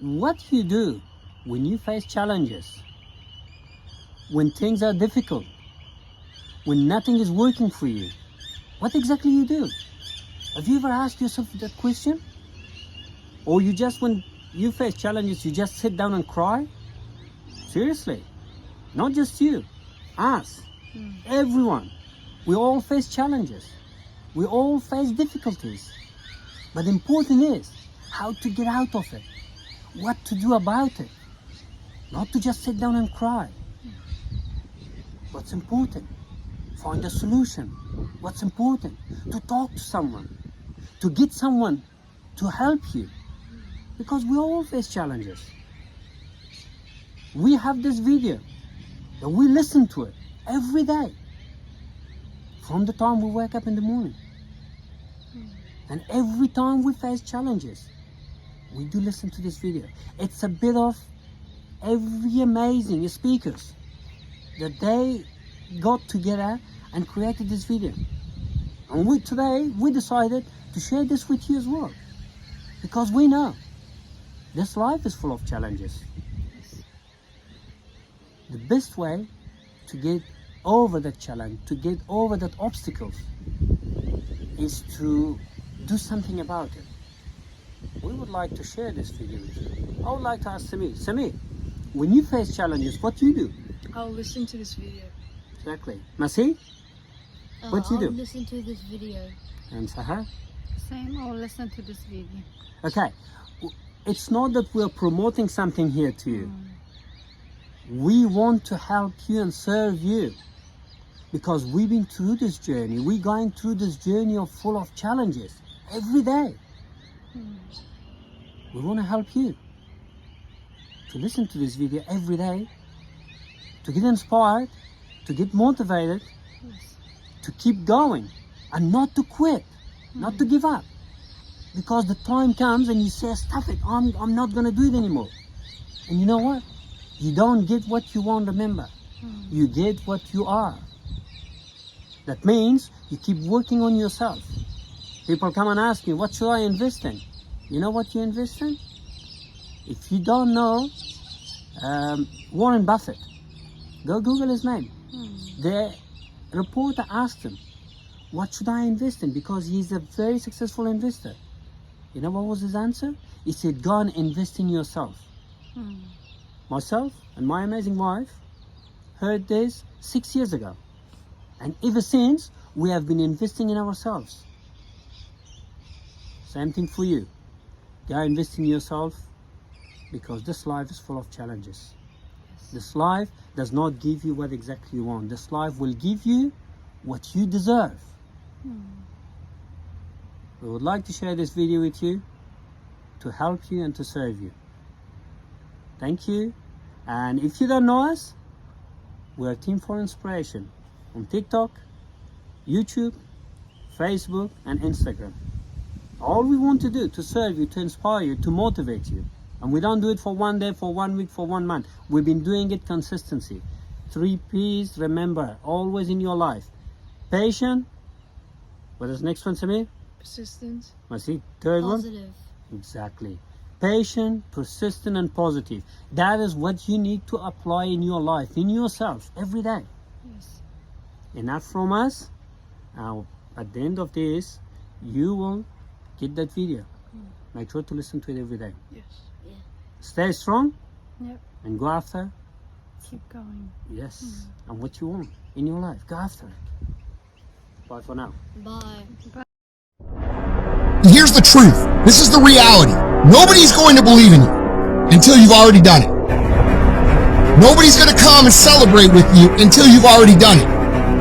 what you do when you face challenges, when things are difficult, when nothing is working for you. What exactly you do? Have you ever asked yourself that question? Or you just, when you face challenges, you just sit down and cry? Seriously, not just you, us, everyone. We all face challenges. We all face difficulties. But the important is how to get out of it, what to do about it, not to just sit down and cry. What's important? Find a solution. What's important? To talk to someone, to get someone to help you. Because we all face challenges. We have this video, and we listen to it every day. From the time we wake up in the morning. And every time we face challenges, we do listen to this video. It's a bit of every amazing speakers that they got together and created this video. And today we decided to share this with you as well. Because we know this life is full of challenges. The best way to get over that challenge, to get over that obstacles, is to do something about it. We would like to share this video with you. I would like to ask Samir, when you face challenges, what do you do? I'll listen to this video. Exactly. Masi? What do you do? I'll listen to this video. And Sahar? Same, I'll listen to this video. Okay. It's not that we're promoting something here to you. We want to help you and serve you. Because we've been through this journey. We're going through this journey full of challenges every day. We want to help you to listen to this video every day, to get inspired, to get motivated, to keep going, and not to quit, not to give up. Because the time comes and you say, stuff it, I'm not going to do it anymore. And you know what? You don't get what you want, remember. You get what you are. That means you keep working on yourself. People come and ask me, what should I invest in? You know what you invest in? If you don't know, Warren Buffett, go Google his name. The reporter asked him, what should I invest in? Because he's a very successful investor. You know what was his answer? He said, go and invest in yourself. Myself and my amazing wife heard this 6 years ago. And ever since, we have been investing in ourselves. Same thing for you. Go invest in yourself, because this life is full of challenges. This life does not give you what exactly you want. This life will give you what you deserve. We would like to share this video with you to help you and to serve you. Thank you. And if you don't know us, we're Team for Inspiration on TikTok, YouTube, Facebook, and Instagram. All we want to do to serve you, to inspire you, to motivate you. And we don't do it for one day, for 1 week, for 1 month. We've been doing it consistency. 3 P's, remember, always in your life. Patient. What is the next one, Samir? Persistence. Masi, third one? Positive. Exactly. Patient, persistent, and positive. That is what you need to apply in your life, in yourself, every day. Yes. Enough from us. Now, at the end of this, you will get that video. Make sure to listen to it every day. Yes. Stay strong. Yep. And go after. Keep going. Yes. And what you want in your life. Go after it. Bye for now. Bye. Here's the truth. This is the reality. Nobody's going to believe in you until you've already done it. Nobody's going to come and celebrate with you until you've already done it.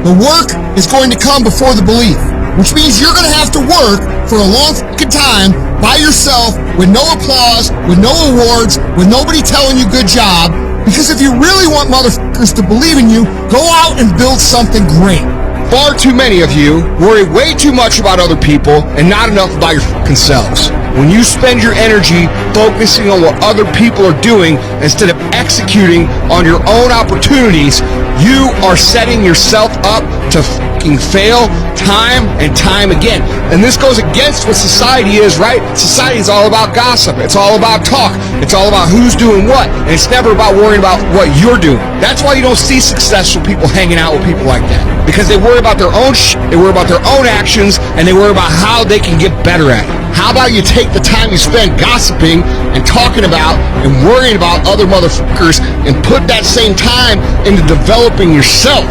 The work is going to come before the belief, which means you're going to have to work for a long fucking time by yourself with no applause, with no awards, with nobody telling you good job. Because if you really want motherfuckers to believe in you, go out and build something great. Far too many of you worry way too much about other people and not enough about your fucking selves. When you spend your energy focusing on what other people are doing instead of executing on your own opportunities, you are setting yourself up to fucking fail time and time again. And this goes against what society is, right? Society is all about gossip. It's all about talk. It's all about who's doing what, and it's never about worrying about what you're doing. That's why you don't see successful people hanging out with people like that, because they worry about their own they worry about their own actions, and they worry about how they can get better at it. How about you take the time you spend gossiping and talking about and worrying about other motherfuckers and put that same time into developing yourself?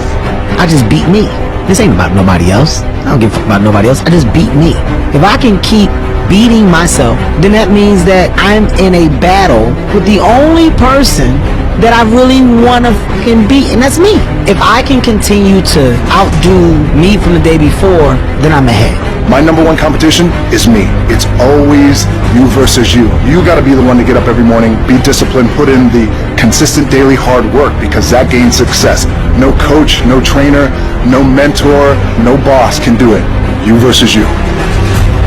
I just beat me. This ain't about nobody else. I don't give a fuck about nobody else. I just beat me. If I can keep beating myself, then that means that I'm in a battle with the only person that I really want to fucking beat, and that's me. If I can continue to outdo me from the day before, then I'm ahead. My number one competition is me. It's always you versus you. You gotta be the one to get up every morning, be disciplined, put in the consistent daily hard work, because that gains success. No coach, no trainer, no mentor, no boss can do it. You versus you.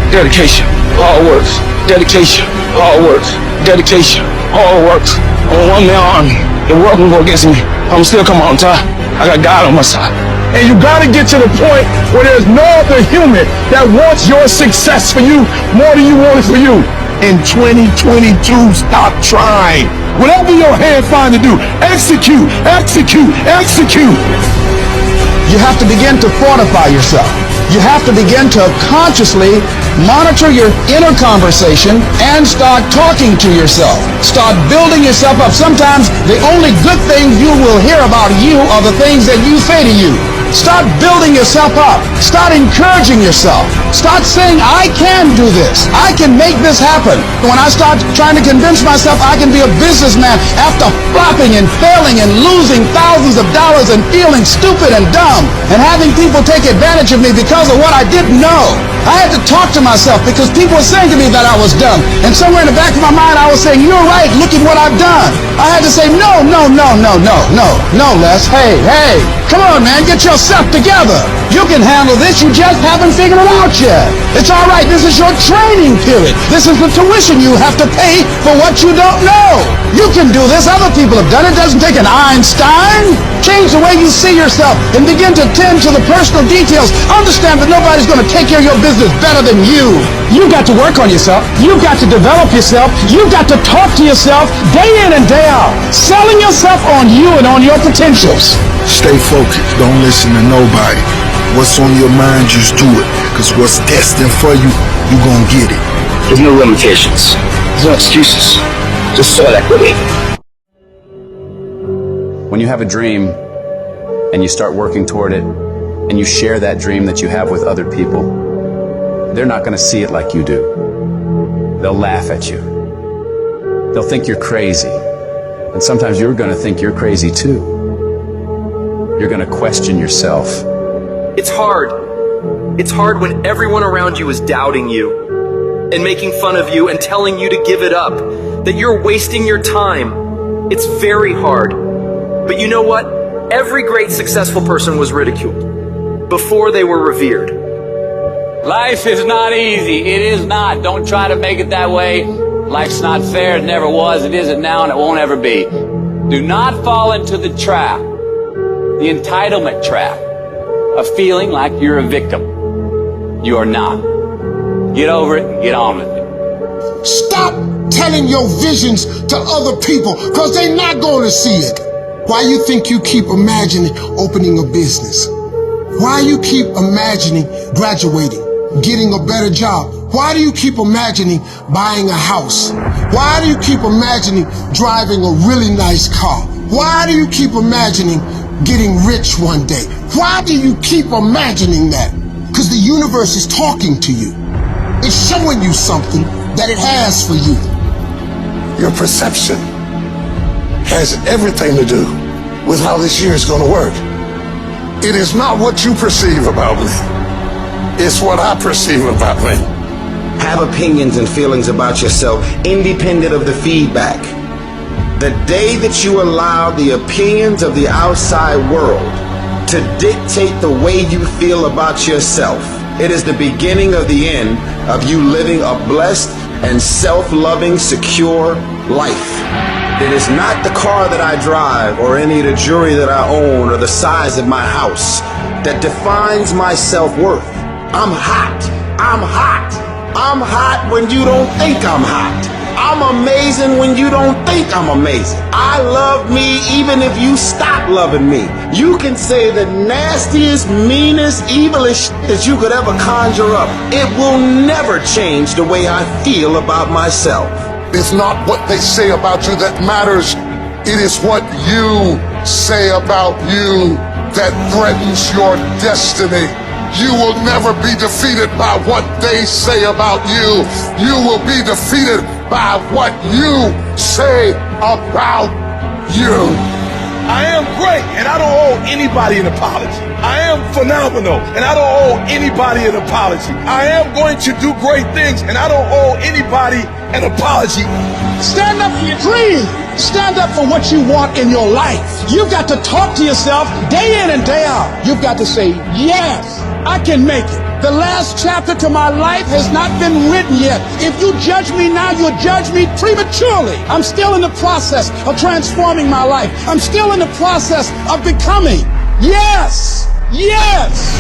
Dedication, hard works. Dedication, hard works. Dedication, hard works. I'm one man army. The world can go against me. I'm still coming on top. I got God on my side. And you gotta get to the point where there's no other human that wants your success for you more than you want it for you. In 2022, stop trying. Whatever your hand find to do, execute, execute, execute. You have to begin to fortify yourself. You have to begin to consciously monitor your inner conversation and start talking to yourself. Start building yourself up. Sometimes the only good things you will hear about you are the things that you say to you. Start building yourself up. Start encouraging yourself. Start saying, I can do this. I can make this happen. When I start trying to convince myself I can be a businessman after flopping and failing and losing thousands of dollars and feeling stupid and dumb and having people take advantage of me because of what I didn't know. I had to talk to myself because people were saying to me that I was dumb. And somewhere in the back of my mind I was saying, you're right, look at what I've done. I had to say, no, Les. Hey, come on, man, get yourself together. You can handle this, you just haven't figured it out yet. It's all right, this is your training period. This is the tuition you have to pay for what you don't know. You can do this, other people have done it. It doesn't take an Einstein. Change the way you see yourself and begin to tend to the personal details. Understand that nobody's going to take care of your business better than you. You've got to work on yourself. You've got to develop yourself. You've got to talk to yourself day in and day out. Selling yourself on you and on your potentials. Stay focused. Don't listen to nobody. What's on your mind, just do it. Because what's destined for you, you gonna get it. There's no limitations. There's no excuses. Just sweat equity. When you have a dream and you start working toward it and you share that dream that you have with other people, they're not going to see it like you do. They'll laugh at you. They'll think you're crazy. And sometimes you're going to think you're crazy too. You're going to question yourself. It's hard. It's hard when everyone around you is doubting you and making fun of you and telling you to give it up, that you're wasting your time. It's very hard. But you know what? Every great successful person was ridiculed before they were revered. Life is not easy. It is not. Don't try to make it that way. Life's not fair. It never was. It isn't now, and it won't ever be. Do not fall into the trap, the entitlement trap, of feeling like you're a victim. You are not. Get over it and get on with it. Stop telling your visions to other people, because they're not going to see it. Why you think you keep imagining opening a business? Why you keep imagining graduating, getting a better job? Why do you keep imagining buying a house? Why do you keep imagining driving a really nice car? Why do you keep imagining getting rich one day? Why do you keep imagining that? Because the universe is talking to you. It's showing you something that it has for you. Your perception has everything to do with how this year is going to work. It is not what you perceive about me. It's what I perceive about me. Have opinions and feelings about yourself independent of the feedback. The day that you allow the opinions of the outside world to dictate the way you feel about yourself, it is the beginning of the end of you living a blessed and self-loving, secure life. It is not the car that I drive or any of the jewelry that I own or the size of my house that defines my self-worth. I'm hot. I'm hot. I'm hot when you don't think I'm hot. I'm amazing when you don't think I'm amazing. I love me even if you stop loving me. You can say the nastiest, meanest, evilest shit that you could ever conjure up. It will never change the way I feel about myself. It's not what they say about you that matters. It is what you say about you that threatens your destiny. You will never be defeated by what they say about you. You will be defeated by what you say about you. I am great, and I don't owe anybody an apology. I am phenomenal, and I don't owe anybody an apology. I am going to do great things, and I don't owe anybody an apology. Stand up for your dream. Stand up for what you want in your life. You've got to talk to yourself day in and day out. You've got to say, yes, I can make it. The last chapter to my life has not been written yet. If you judge me now, you'll judge me prematurely. I'm still in the process of transforming my life. I'm still in the process of becoming. Yes, yes.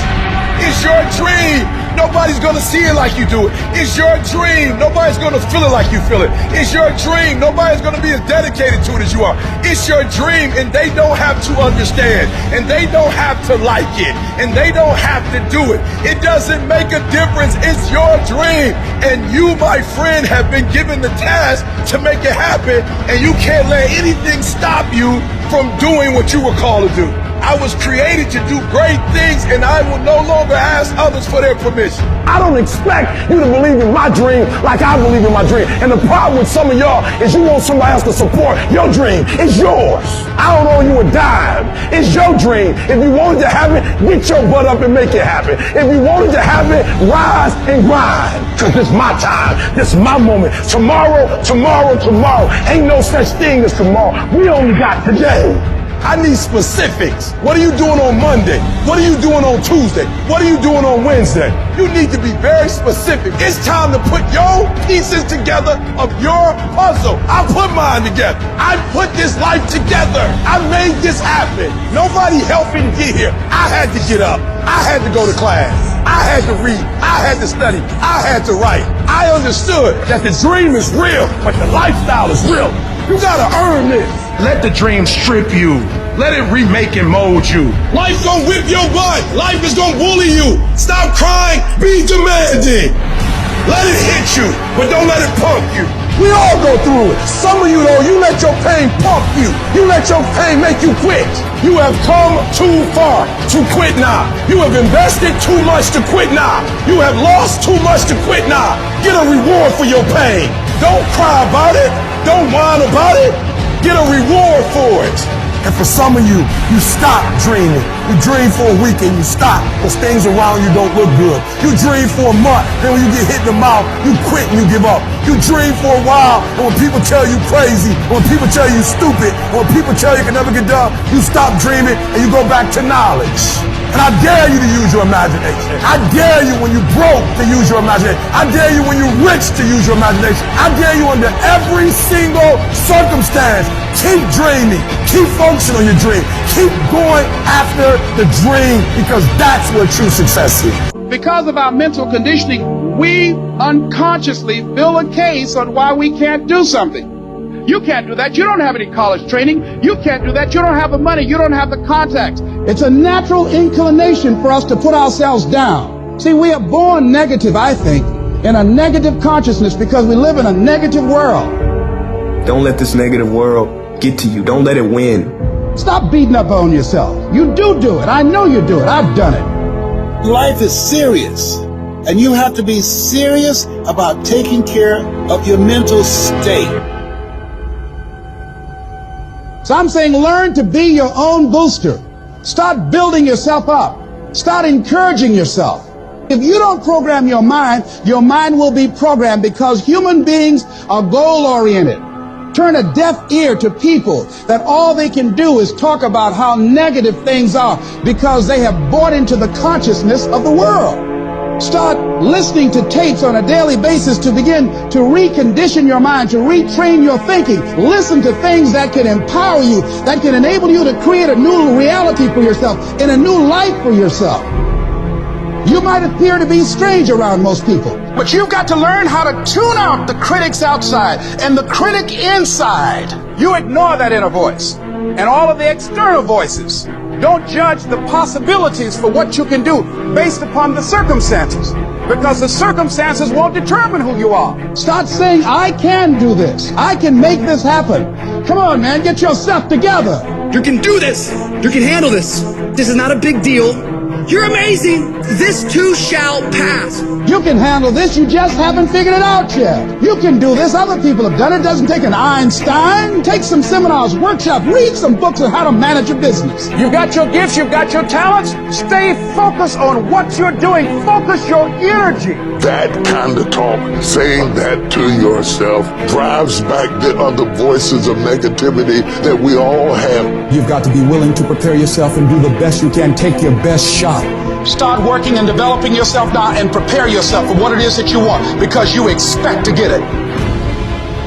It's your dream. Nobody's gonna see it like you do it. It's your dream. Nobody's gonna feel it like you feel it. It's your dream. Nobody's gonna be as dedicated to it as you are. It's your dream, and they don't have to understand, and they don't have to like it, and they don't have to do it. It doesn't make a difference. It's your dream, and you, my friend, have been given the task to make it happen, and you can't let anything stop you from doing what you were called to do. I was created to do great things, and I will no longer ask others for their permission. I don't expect you to believe in my dream like I believe in my dream. And the problem with some of y'all is you want somebody else to support your dream. It's yours. I don't owe you a dime. It's your dream. If you wanted to have it, get your butt up and make it happen. If you wanted to have it, rise and grind. Cause this is my time. This is my moment. Tomorrow. Ain't no such thing as tomorrow. We only got today. I need specifics. What are you doing on Monday? What are you doing on Tuesday? What are you doing on Wednesday? You need to be very specific. It's time to put your pieces together of your puzzle. I put mine together. I put this life together. I made this happen. Nobody helped me to get here. I had to get up. I had to go to class. I had to read. I had to study. I had to write. I understood that the dream is real, but the lifestyle is real. You gotta earn this. Let the dream strip you. Let it remake and mold you. Life's gonna whip your butt. Life is gonna bully you. Stop crying. Be demanding. Let it hit you, but don't let it punk you. We all go through it. Some of you, though, you let your pain pump you. You let your pain make you quit. You have come too far to quit now. You have invested too much to quit now. You have lost too much to quit now. Get a reward for your pain. Don't cry about it. Don't whine about it. Get a reward for it. And for some of you, you stop dreaming. You dream for a week and you stop because things around you don't look good. You dream for a month, then when you get hit in the mouth, you quit and you give up. You dream for a while, and when people tell you crazy, when people tell you stupid, when people tell you can never get done, you stop dreaming and you go back to knowledge. And I dare you to use your imagination. I dare you when you're broke to use your imagination. I dare you when you're rich to use your imagination. I dare you under every single circumstance. Keep dreaming. Keep focusing on your dream. Keep going after the dream because that's where true success is. Because of our mental conditioning, we unconsciously build a case on why we can't do something. You can't do that. You don't have any college training. You can't do that. You don't have the money. You don't have the contacts. It's a natural inclination for us to put ourselves down. See, we are born negative, I think, in a negative consciousness because we live in a negative world. Don't let this negative world get to you. Don't let it win. Stop beating up on yourself. You do it. I know you do it. I've done it. Life is serious, and you have to be serious about taking care of your mental state. So I'm saying learn to be your own booster. Start building yourself up. Start encouraging yourself. If you don't program your mind will be programmed because human beings are goal-oriented. Turn a deaf ear to people that all they can do is talk about how negative things are because they have bought into the consciousness of the world. Start listening to tapes on a daily basis to begin to recondition your mind, to retrain your thinking. Listen to things that can empower you, that can enable you to create a new reality for yourself and a new life for yourself. You might appear to be strange around most people, but you've got to learn how to tune out the critics outside and the critic inside. You ignore that inner voice and all of the external voices. Don't judge the possibilities for what you can do based upon the circumstances, because the circumstances won't determine who you are. Start saying, I can do this. I can make this happen. Come on, man, get yourself together. You can do this. You can handle this. This is not a big deal. You're amazing. This too shall pass. You can handle this, you just haven't figured it out yet. You can do this, other people have done it. Doesn't take an Einstein. Take some seminars, workshops, read some books on how to manage a business. You've got your gifts, you've got your talents. Stay focused on what you're doing. Focus your energy. That kind of talk, saying that to yourself, drives back the other voices of negativity that we all have. You've got to be willing to prepare yourself and do the best you can. Take your best shot. Start working and developing yourself now and prepare yourself for what it is that you want, because you expect to get it.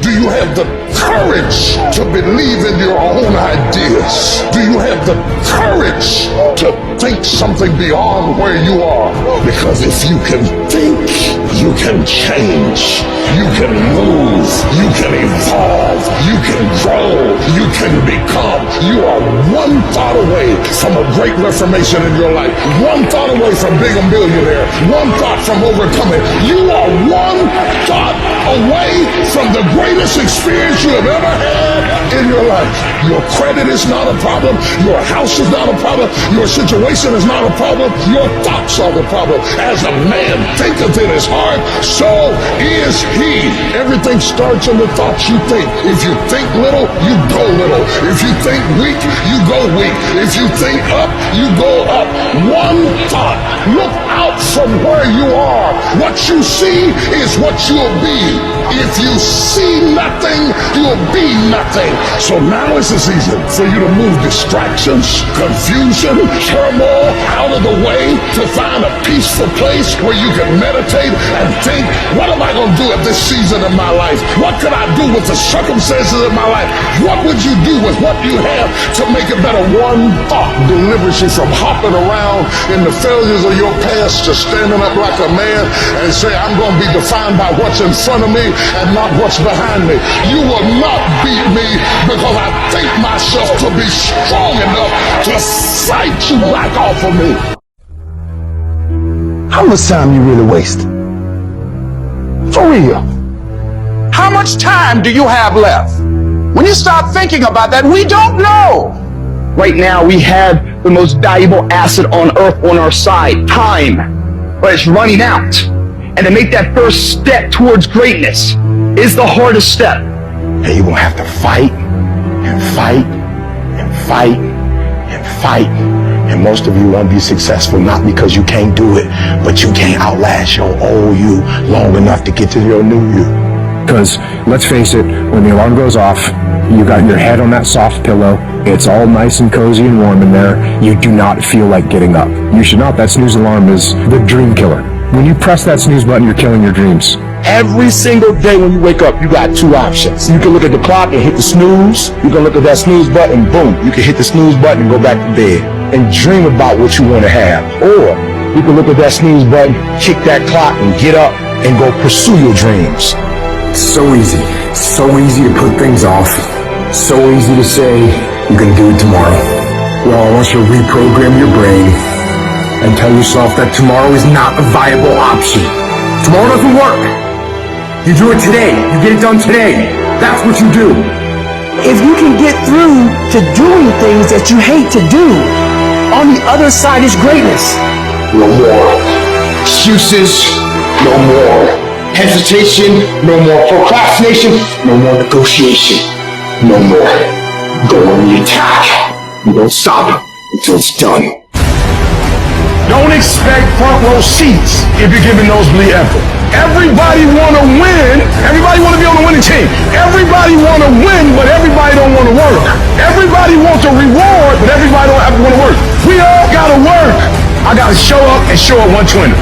Do you have the courage to believe in your own ideas? Do you have the courage to think something beyond where you are? Because if you can think, you can change. You can move. You can evolve. You can grow. You can become. You are one thought away from a great reformation in your life. One thought away from being a millionaire. One thought from overcoming. You are one thought away from the greatest experience you have ever had in your life. Your credit is not a problem. Your house is not a problem. Your situation is not a problem. Your thoughts are the problem. As a man thinketh in his heart, so is he. Everything starts in the thoughts you think. If you think little, you go little. If you think weak, you go weak. If you think up, you go up. One thought. Look out from where you are. What you see is what you'll be. If you see nothing, you'll be nothing. So now is the season for you to move distractions, confusion, turmoil out of the way to find a peaceful place where you can meditate and think, what am I going to do at this season of my life? What can I do with the circumstances of my life? What would you do with what you have to make it better? One thought delivers you from hopping around in the failures of your past to standing up like a man and say, I'm going to be defined by what's in front of me and not what's behind me. You will not beat me because I think myself to be strong enough to fight you back off of me. How much time you really waste? For real. How much time do you have left? When you start thinking about that, we don't know. Right now, we have the most valuable asset on earth on our side, time. But it's running out. And to make that first step towards greatness is the hardest step. And you're going to have to fight and fight and fight and fight. And most of you won't be successful, not because you can't do it, but you can't outlast your old you long enough to get to your new you. Because, let's face it, when the alarm goes off, you got your head on that soft pillow, it's all nice and cozy and warm in there, you do not feel like getting up. You should not. That snooze alarm is the dream killer. When you press that snooze button, you're killing your dreams. Every single day when you wake up, you got two options. You can look at the clock and hit the snooze. You can look at that snooze button, boom. You can hit the snooze button and go back to bed and dream about what you want to have. Or you can look at that snooze button, kick that clock and get up and go pursue your dreams. It's so easy. It's so easy to put things off. So easy to say, you can do it tomorrow. Well, I want you to reprogram your brain and tell yourself that tomorrow is not a viable option. Tomorrow doesn't work. You do it today. You get it done today. That's what you do. If you can get through to doing things that you hate to do, on the other side is greatness. No more excuses. No more hesitation. No more procrastination. No more negotiation. No more. Go on the attack. You don't stop until it's done. Don't expect front row seats if you're giving nosebleed effort. Everybody want to win. Everybody want to be on the winning team. Everybody want to win, but everybody don't want to work. Everybody wants a reward, but everybody don't want to work. We all got to work. I got to show up and show up 120.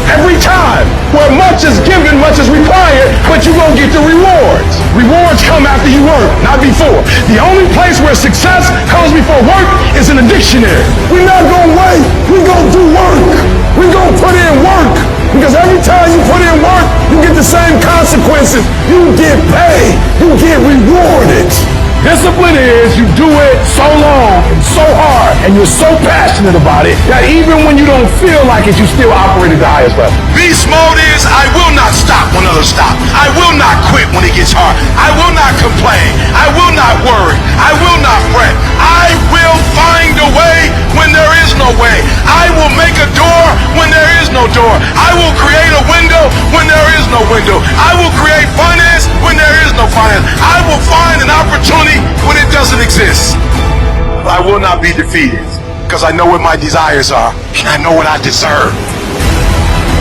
Every time. Where much is given, much is required, but you won't get the rewards. Rewards come after you work, not before. The only place where success comes before work is in the dictionary. We're not gonna wait. We're gonna do work. We're gonna put in work. Because every time you put in work, you get the same consequences. You get paid. You get rewarded. Discipline is you do it so long and so hard and you're so passionate about it that even when you don't feel like it, you still operate at the highest level. Beast mode is I will not stop when others stop. I will not quit when it gets hard. I will not complain. I will not worry. I will not fret. I will find a way when there is no way. I will make a door when there is no door. I will create a window when there is no window. I will create finance when there is no finance. I will find an opportunity when it doesn't exist. But I will not be defeated because I know what my desires are and I know what I deserve.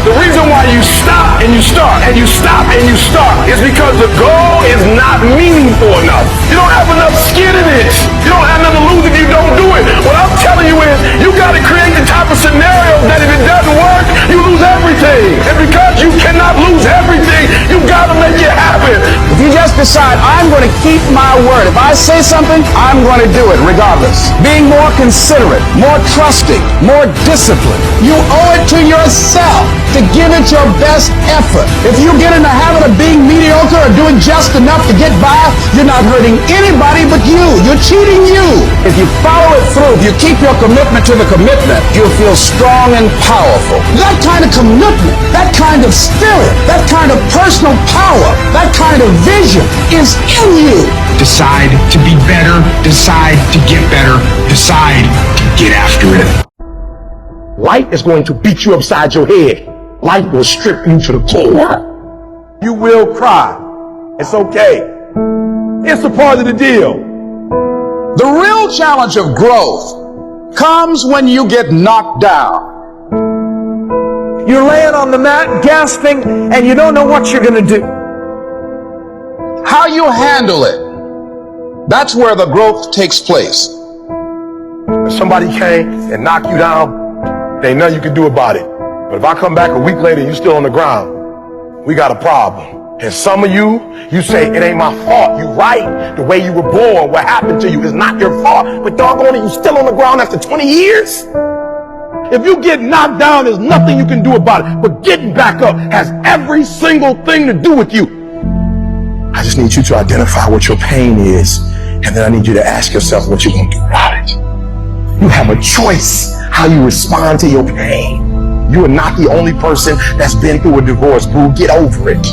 The reason why you stop and you start and you stop and you start is because the goal is not meaningful enough. You don't have enough skin in it. You don't have nothing to lose if you don't do it. What I'm telling you is you got to create the type of scenario that if it doesn't work, you lose everything. And because you cannot lose everything, you got to make it happen. If you just decide, I'm going to keep my word. If I say something, I'm going to do it regardless. Being more considerate, more trusting, more disciplined. You owe it to yourself to give it your best effort. If you get in the habit of being mediocre or doing just enough to get by, you're not hurting anybody but you. You're cheating you. If you follow it through, if you keep your commitment to the commitment, you'll feel strong and powerful. That kind of commitment, that kind of spirit, that kind of personal power, that kind of vision is in you. Decide to be better. Decide to get better. Decide to get after it. Life is going to beat you upside your head. Life will strip you to the core. You will cry. It's okay. It's a part of the deal. The real challenge of growth comes when you get knocked down. You're laying on the mat, gasping, and you don't know what you're going to do. How you handle it, that's where the growth takes place. If somebody came and knocked you down, there ain't nothing you can do about it. But if I come back a week later and you're still on the ground, we got a problem. And some of you say, it ain't my fault. You right. The way you were born, what happened to you is not your fault. But doggone it, you still on the ground after 20 years? If you get knocked down, there's nothing you can do about it. But getting back up has every single thing to do with you. I just need you to identify what your pain is. And then I need you to ask yourself what you're going to do about it. You have a choice how you respond to your pain. You are not the only person that's been through a divorce, boo. Get over it.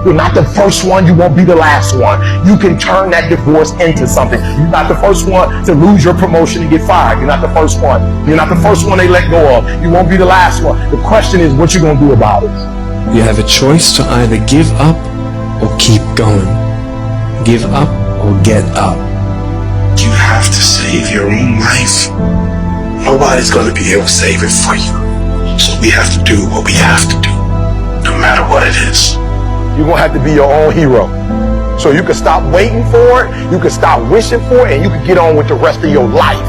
You're not the first one. You won't be the last one. You can turn that divorce into something. You're not the first one to lose your promotion and get fired. You're not the first one. You're not the first one they let go of. You won't be the last one. The question is what you're going to do about it. You have a choice to either give up or keep going. Give up or get up. You have to save your own life. Nobody's going to be able to save it for you. So we have to do what we have to do, no matter what it is. You're going to have to be your own hero. So you can stop waiting for it, you can stop wishing for it, and you can get on with the rest of your life.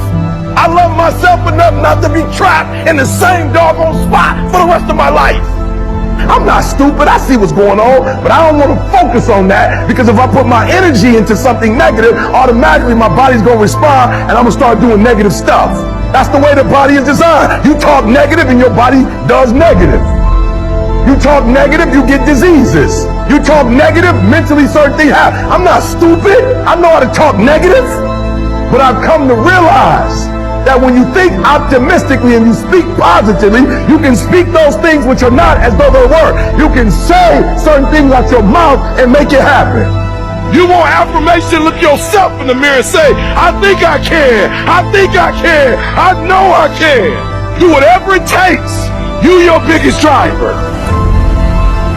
I love myself enough not to be trapped in the same doggone spot for the rest of my life. I'm not stupid, I see what's going on, but I don't want to focus on that because if I put my energy into something negative, automatically my body's going to respond and I'm going to start doing negative stuff. That's the way the body is designed. You talk negative and your body does negative. You talk negative, you get diseases. You talk negative, mentally certain things happen. I'm not stupid. I know how to talk negative. But I've come to realize that when you think optimistically and you speak positively, you can speak those things which are not as though they were. You can say certain things out your mouth and make it happen. You want affirmation, look yourself in the mirror and say, I think I can. I think I can. I know I can. Do whatever it takes. You your biggest driver.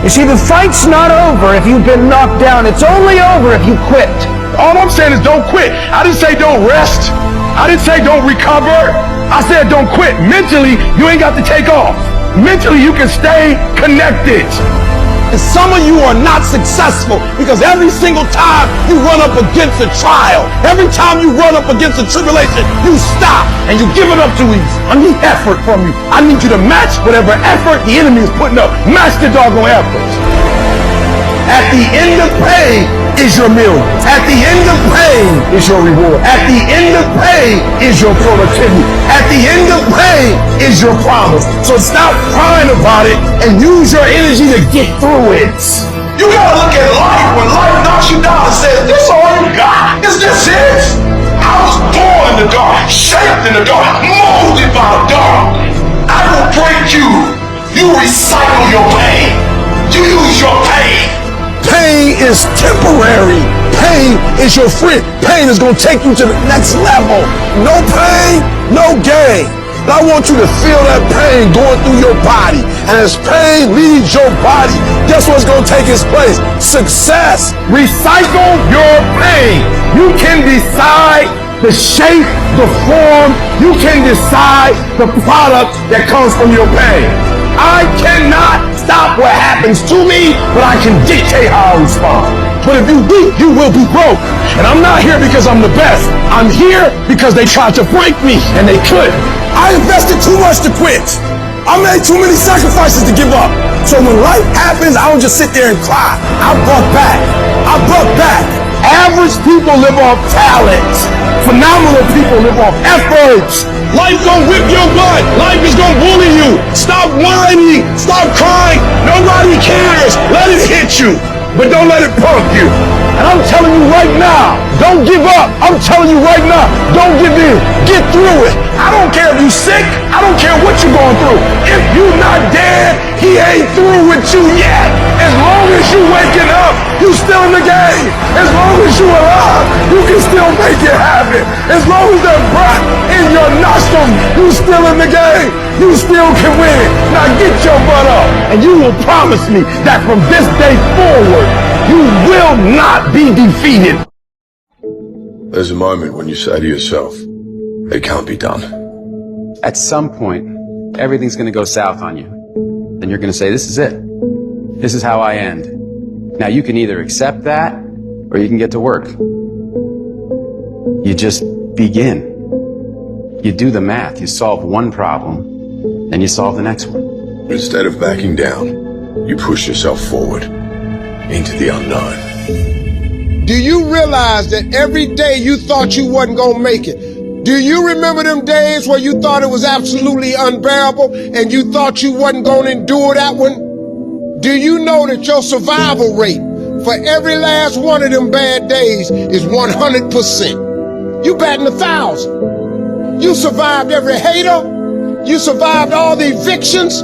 You see, the fight's not over if you've been knocked down. It's only over if you quit. All I'm saying is don't quit. I didn't say don't rest. I didn't say don't recover. I said don't quit. Mentally, you ain't got to take off. Mentally, you can stay connected. And some of you are not successful because every single time you run up against a trial, every time you run up against a tribulation, you stop and you give it up too easy. I need effort from you. I need you to match whatever effort the enemy is putting up. Match the doggone effort. At the end of pain is your million. At the end of pain is your reward. At the end of pain is your productivity. At the end of pain is your promise. So stop crying about it and use your energy to get through it. You gotta look at life when life knocks you down and says, this all you got? Is this it? I was born in the dark, shaped in the dark, molded by the dark. I will break you. You recycle your pain. You use your pain. Pain is temporary. Pain is your friend. Pain is going to take you to the next level. No pain, no gain. And I want you to feel that pain going through your body. And as pain leaves your body, guess what's going to take its place? Success. Recycle your pain. You can decide the shape, the form. You can decide the product that comes from your pain. I cannot stop what happens to me, but I can dictate how I respond. But if you weak, you will be broke. And I'm not here because I'm the best. I'm here because they tried to break me, and they couldn't. I invested too much to quit. I made too many sacrifices to give up. So when life happens, I don't just sit there and cry. I brought back. I brought back. Average people live off talent. Phenomenal people live off efforts. Life gonna whip your butt. Life is gonna bully you. Stop whining. Stop crying. Nobody cares. Let it hit you. But don't let it punk you. And I'm telling you right now, don't give up. I'm telling you right now, don't give in. Get through it. I don't care if you're sick. I don't care what you're going through. If you're not dead, he ain't through with you yet. As long as you waking up, you still in the game. As long as you alive, you can still make it happen. As long as there's breath in your nostrils, you still in the game. You still can win it. Now get your butt up. And you will promise me that from this day forward, you will not be defeated. There's a moment when you say to yourself, it can't be done. At some point, everything's going to go south on you. Then you're going to say, this is it. This is how I end. Now you can either accept that or you can get to work. You just begin. You do the math. You solve one problem, then you solve the next one. Instead of backing down, you push yourself forward into the unknown. Do you realize that every day you thought you wasn't gonna make it? Do you remember them days where you thought it was absolutely unbearable and you thought you wasn't gonna endure that one? Do you know that your survival rate for every last one of them bad days is 100%? You batting 1,000. You survived every hater. You survived all the evictions.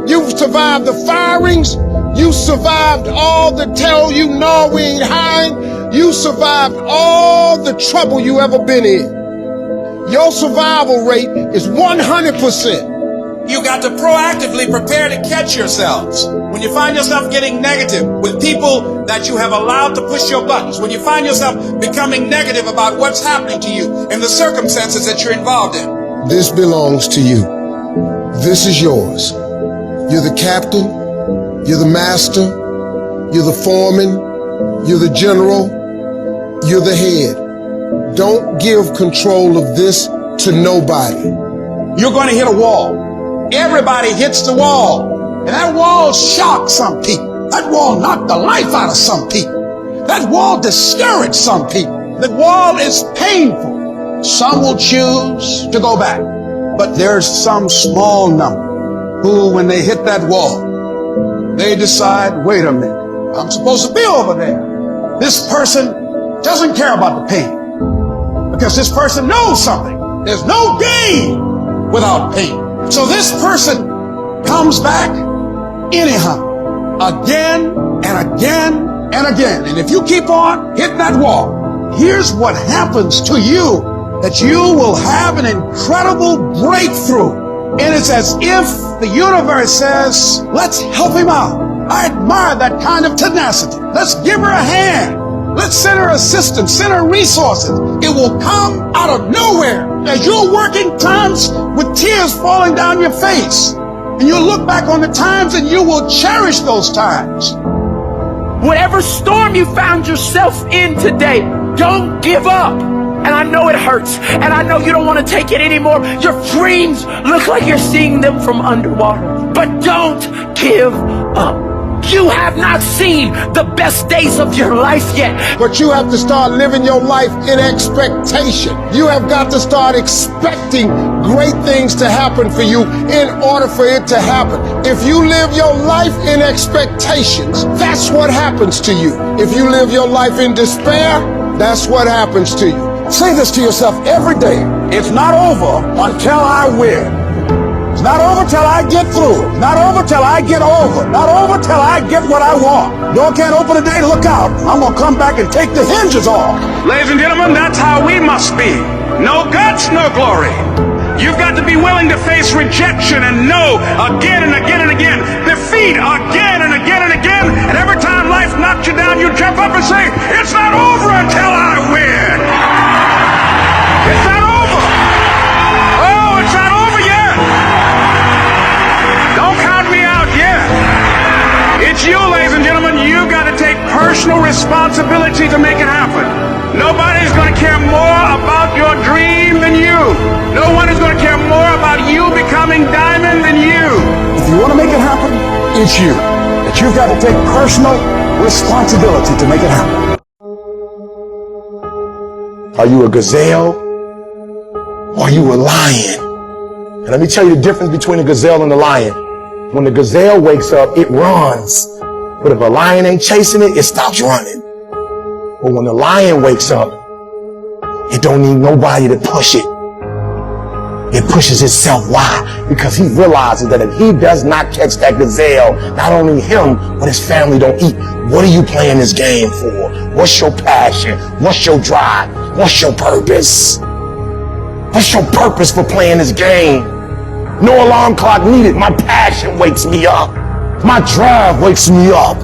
You survived the firings. You survived all the tell you no, we ain't hiring. You survived all the trouble you ever been in. Your survival rate is 100%. You got to proactively prepare to catch yourselves. When you find yourself getting negative with people that you have allowed to push your buttons, when you find yourself becoming negative about what's happening to you and the circumstances that you're involved in. This belongs to you. This is yours. You're the captain. You're the master. You're the foreman. You're the general. You're the head. Don't give control of this to nobody. You're going to hit a wall. Everybody hits the wall. And that wall shocked some people. That wall knocked the life out of some people. That wall discouraged some people. The wall is painful. Some will choose to go back. But there's some small number who, when they hit that wall, they decide, wait a minute, I'm supposed to be over there. This person doesn't care about the pain. Because this person knows something. There's no gain without pain. So this person comes back anyhow, again and again and again. And if you keep on hitting that wall, here's what happens to you, that you will have an incredible breakthrough. And it's as if the universe says, let's help him out. I admire that kind of tenacity. Let's give her a hand. Let's send her assistance, send her resources. It will come out of nowhere as you're working times with tears falling down your face. And you'll look back on the times and you will cherish those times. Whatever storm you found yourself in today, don't give up. And I know it hurts, and I know you don't want to take it anymore. Your dreams look like you're seeing them from underwater. But don't give up. You have not seen the best days of your life yet. But you have to start living your life in expectation. You have got to start expecting great things to happen for you in order for it to happen. If you live your life in expectations, that's what happens to you. If you live your life in despair, that's what happens to you. Say this to yourself every day. It's not over until I win. It's not over till I get through. It's not over till I get over. Not over till I get what I want. Door can't open today, look out. I'm gonna come back and take the hinges off. Ladies and gentlemen, that's how we must be. No guts, no glory. You've got to be willing to face rejection and no again and again and again. Defeat again and again and again. And every time life knocks you down, you jump up and say, it's not over until I win. It's not over. Oh, it's not over yet. Don't count me out yet. It's you, ladies and gentlemen. You got to take personal responsibility to make it happen. Nobody's going to care more about your dream than you. No one is going to care more about you becoming diamond than you. If you want to make it happen, it's you. But you've got to take personal responsibility to make it happen. Are you a gazelle? Or are you a lion? And let me tell you the difference between a gazelle and a lion. When the gazelle wakes up, it runs. But if a lion ain't chasing it, it stops running. But when the lion wakes up, it don't need nobody to push it. It pushes itself. Why? Because he realizes that if he does not catch that gazelle, not only him, but his family don't eat. What are you playing this game for? What's your passion? What's your drive? What's your purpose? What's your purpose for playing this game? No alarm clock needed. My passion wakes me up. My drive wakes me up.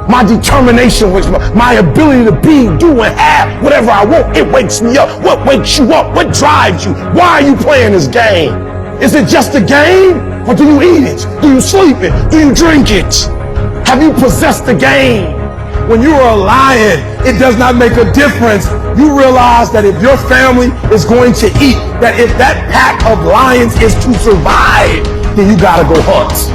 My determination wakes me up. My ability to be, do, and have whatever I want, it wakes me up. What wakes you up? What drives you? Why are you playing this game? Is it just a game? Or do you eat it? Do you sleep it? Do you drink it? Have you possessed the game? When you are a lion, it does not make a difference. You realize that if your family is going to eat, that if that pack of lions is to survive, then you gotta go hunt.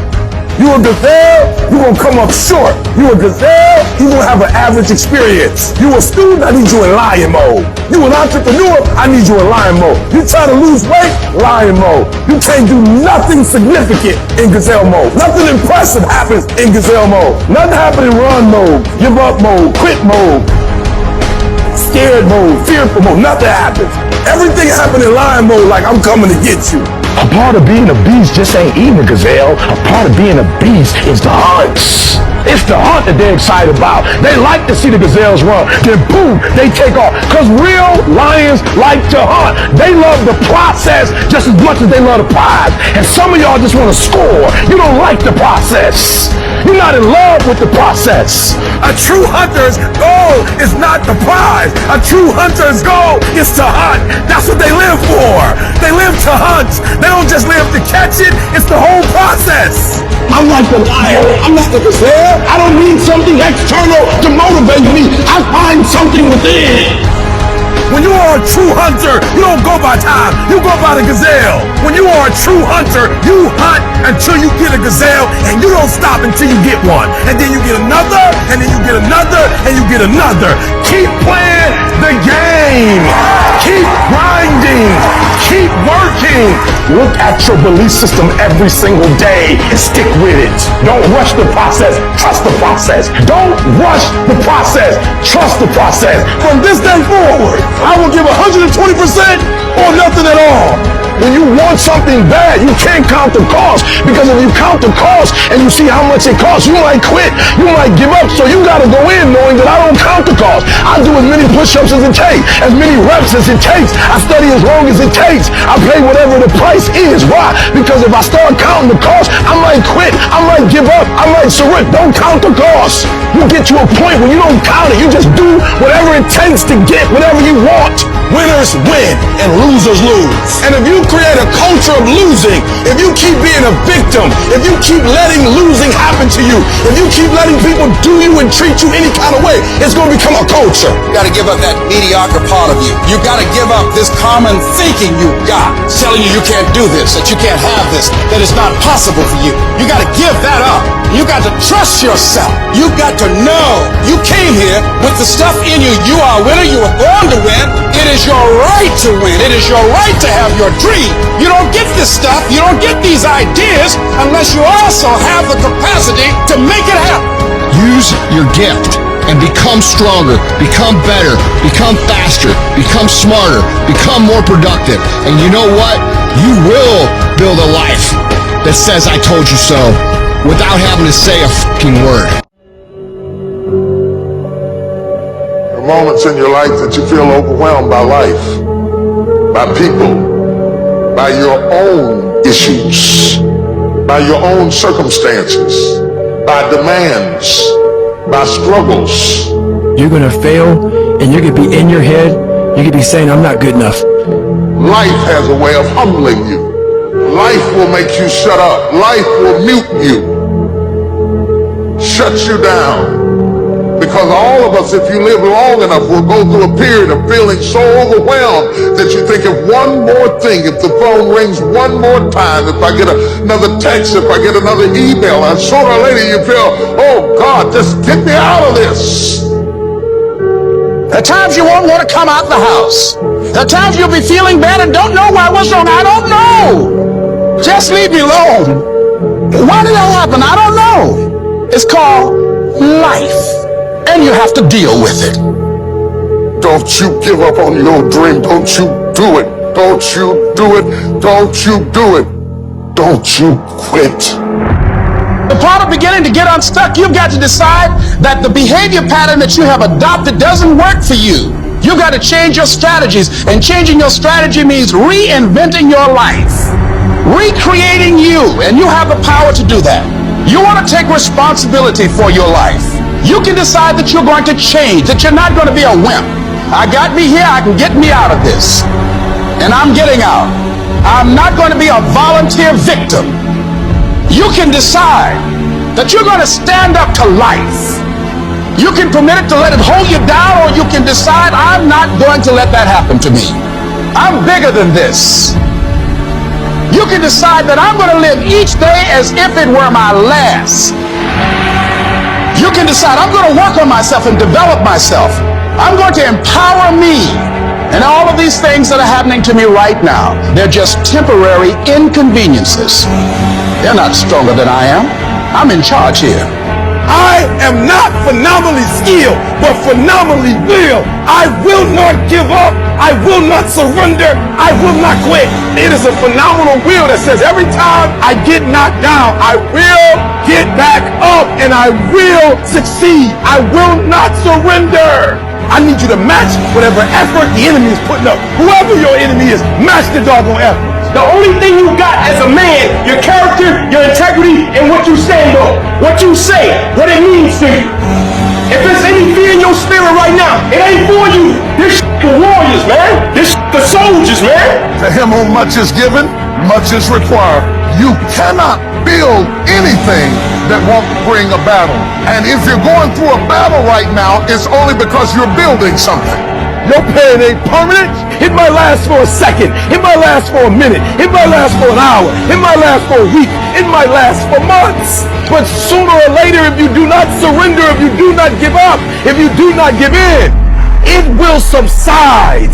You a gazelle, you gonna come up short. You a gazelle, you gonna have an average experience. You a student, I need you in lion mode. You an entrepreneur, I need you in lion mode. You trying to lose weight, lion mode. You can't do nothing significant in gazelle mode. Nothing impressive happens in gazelle mode. Nothing happens in run mode, give up mode, quit mode, scared mode, fearful mode. Nothing happens. Everything happens in lion mode like I'm coming to get you. A part of being a beast just ain't eating a gazelle. A part of being a beast is the hunts. It's the hunt that they're excited about. They like to see the gazelles run. Then boom, they take off. Because real lions like to hunt. They love the process just as much as they love the prize. And some of y'all just want to score. You don't like the process. You're not in love with the process. A true hunter's goal is not the prize. A true hunter's goal is to hunt. That's what they live for. They live to hunt. They don't just live to catch it. It's the whole process. I'm like the lion. I'm not the gazelle. I don't need something external to motivate me. I find something within. When you are a true hunter, you don't go by time. You go by the gazelle. When you are a true hunter, you hunt until you get a gazelle, and you don't stop until you get one. And then you get another, and then you get another, and you get another. Keep playing the game. Keep grinding. Keep working. Look at your belief system every single day and stick with it. Don't rush the process. Trust the process. Don't rush the process. Trust the process. From this day forward, I will give 120% or nothing at all. When you want something bad, you can't count the cost. Because if you count the cost and you see how much it costs, you might quit. You might give up. So you got to go in knowing that I don't count the cost. I do as many push-ups as it takes, as many reps as it takes. I study as long as it takes. I pay whatever the price is. Why? Because if I start counting the cost, I might quit. I might give up. I might surrender. Don't count the cost. You get to a point where you don't count it. You just do whatever it takes to get whatever you want. Winners win and losers lose. And if you create a culture of losing, if you keep being a victim, if you keep letting losing happen to you, if you keep letting people do you and treat you any kind of way, it's going to become a culture. You got to give up that mediocre part of you. You got to give up this common thinking you got. It's telling you can't do this, that you can't have this, that it's not possible for you. You got to give that up. You got to trust yourself. You got to know you came here with the stuff in you. You are a winner. You were born to win. It is your right to win. It is your right to have your dream. You don't get this stuff. You don't get these ideas unless you also have the capacity to make it happen. Use your gift and become stronger, become better, become faster, become smarter, become more productive. And you know what? You will build a life that says I told you so without having to say a fucking word. There are moments in your life that you feel overwhelmed by life, by people, by your own issues, by your own circumstances, by demands, by struggles. You're gonna fail and you're gonna be in your head, you're gonna be saying, I'm not good enough. Life has a way of humbling you. Life will make you shut up. Life will mute you, shut you down. Because all of us, if you live long enough, will go through a period of feeling so overwhelmed that you think if one more thing, if the phone rings one more time, if I get another text, if I get another email, and sooner or later you feel, oh God, just get me out of this. There are times you won't want to come out the house. There are times you'll be feeling bad and don't know why. What's wrong? I don't know. Just leave me alone. Why did that happen? I don't know. It's called life. And you have to deal with it. Don't you give up on your dream. Don't you do it. Don't you do it. Don't you do it. Don't you quit. The part of beginning to get unstuck, you've got to decide that the behavior pattern that you have adopted doesn't work for you. You've got to change your strategies. And changing your strategy means reinventing your life. Recreating you. And you have the power to do that. You want to take responsibility for your life. You can decide that you're going to change, that you're not going to be a wimp. I got me here, I can get me out of this. And I'm getting out. I'm not going to be a volunteer victim. You can decide that you're going to stand up to life. You can permit it to let it hold you down, or you can decide I'm not going to let that happen to me. I'm bigger than this. You can decide that I'm going to live each day as if it were my last. You can decide I'm going to work on myself and develop myself. I'm going to empower me. And all of these things that are happening to me right now, they're just temporary inconveniences. They're not stronger than I am. I'm in charge here. I am not phenomenally skilled, but phenomenally will. I will not give up. I will not surrender. I will not quit. It is a phenomenal will that says every time I get knocked down, I will get back up and I will succeed. I will not surrender. I need you to match whatever effort the enemy is putting up. Whoever your enemy is, match the doggone effort. The only thing you got as a man, your character, your integrity, and what you stand on. What you say, what it means to you. If there's any fear in your spirit right now, it ain't for you. This for warriors, man. This for soldiers, man. To him whom much is given, much is required. You cannot build anything that won't bring a battle. And if you're going through a battle right now, it's only because you're building something. Your pain ain't permanent. It might last for a second. It might last for a minute. It might last for an hour. It might last for a week. It might last for months. But sooner or later, if you do not surrender, if you do not give up, if you do not give in, it will subside.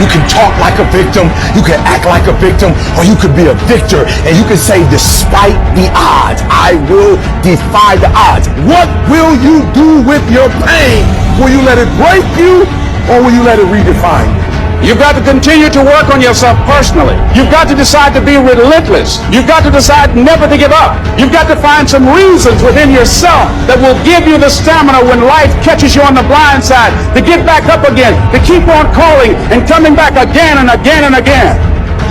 You can talk like a victim, you can act like a victim, or you could be a victor, and you can say, despite the odds, I will defy the odds. What will you do with your pain? Will you let it break you, or will you let it redefine you? You've got to continue to work on yourself personally. You've got to decide to be relentless. You've got to decide never to give up. You've got to find some reasons within yourself that will give you the stamina when life catches you on the blind side to get back up again, to keep on calling and coming back again and again and again.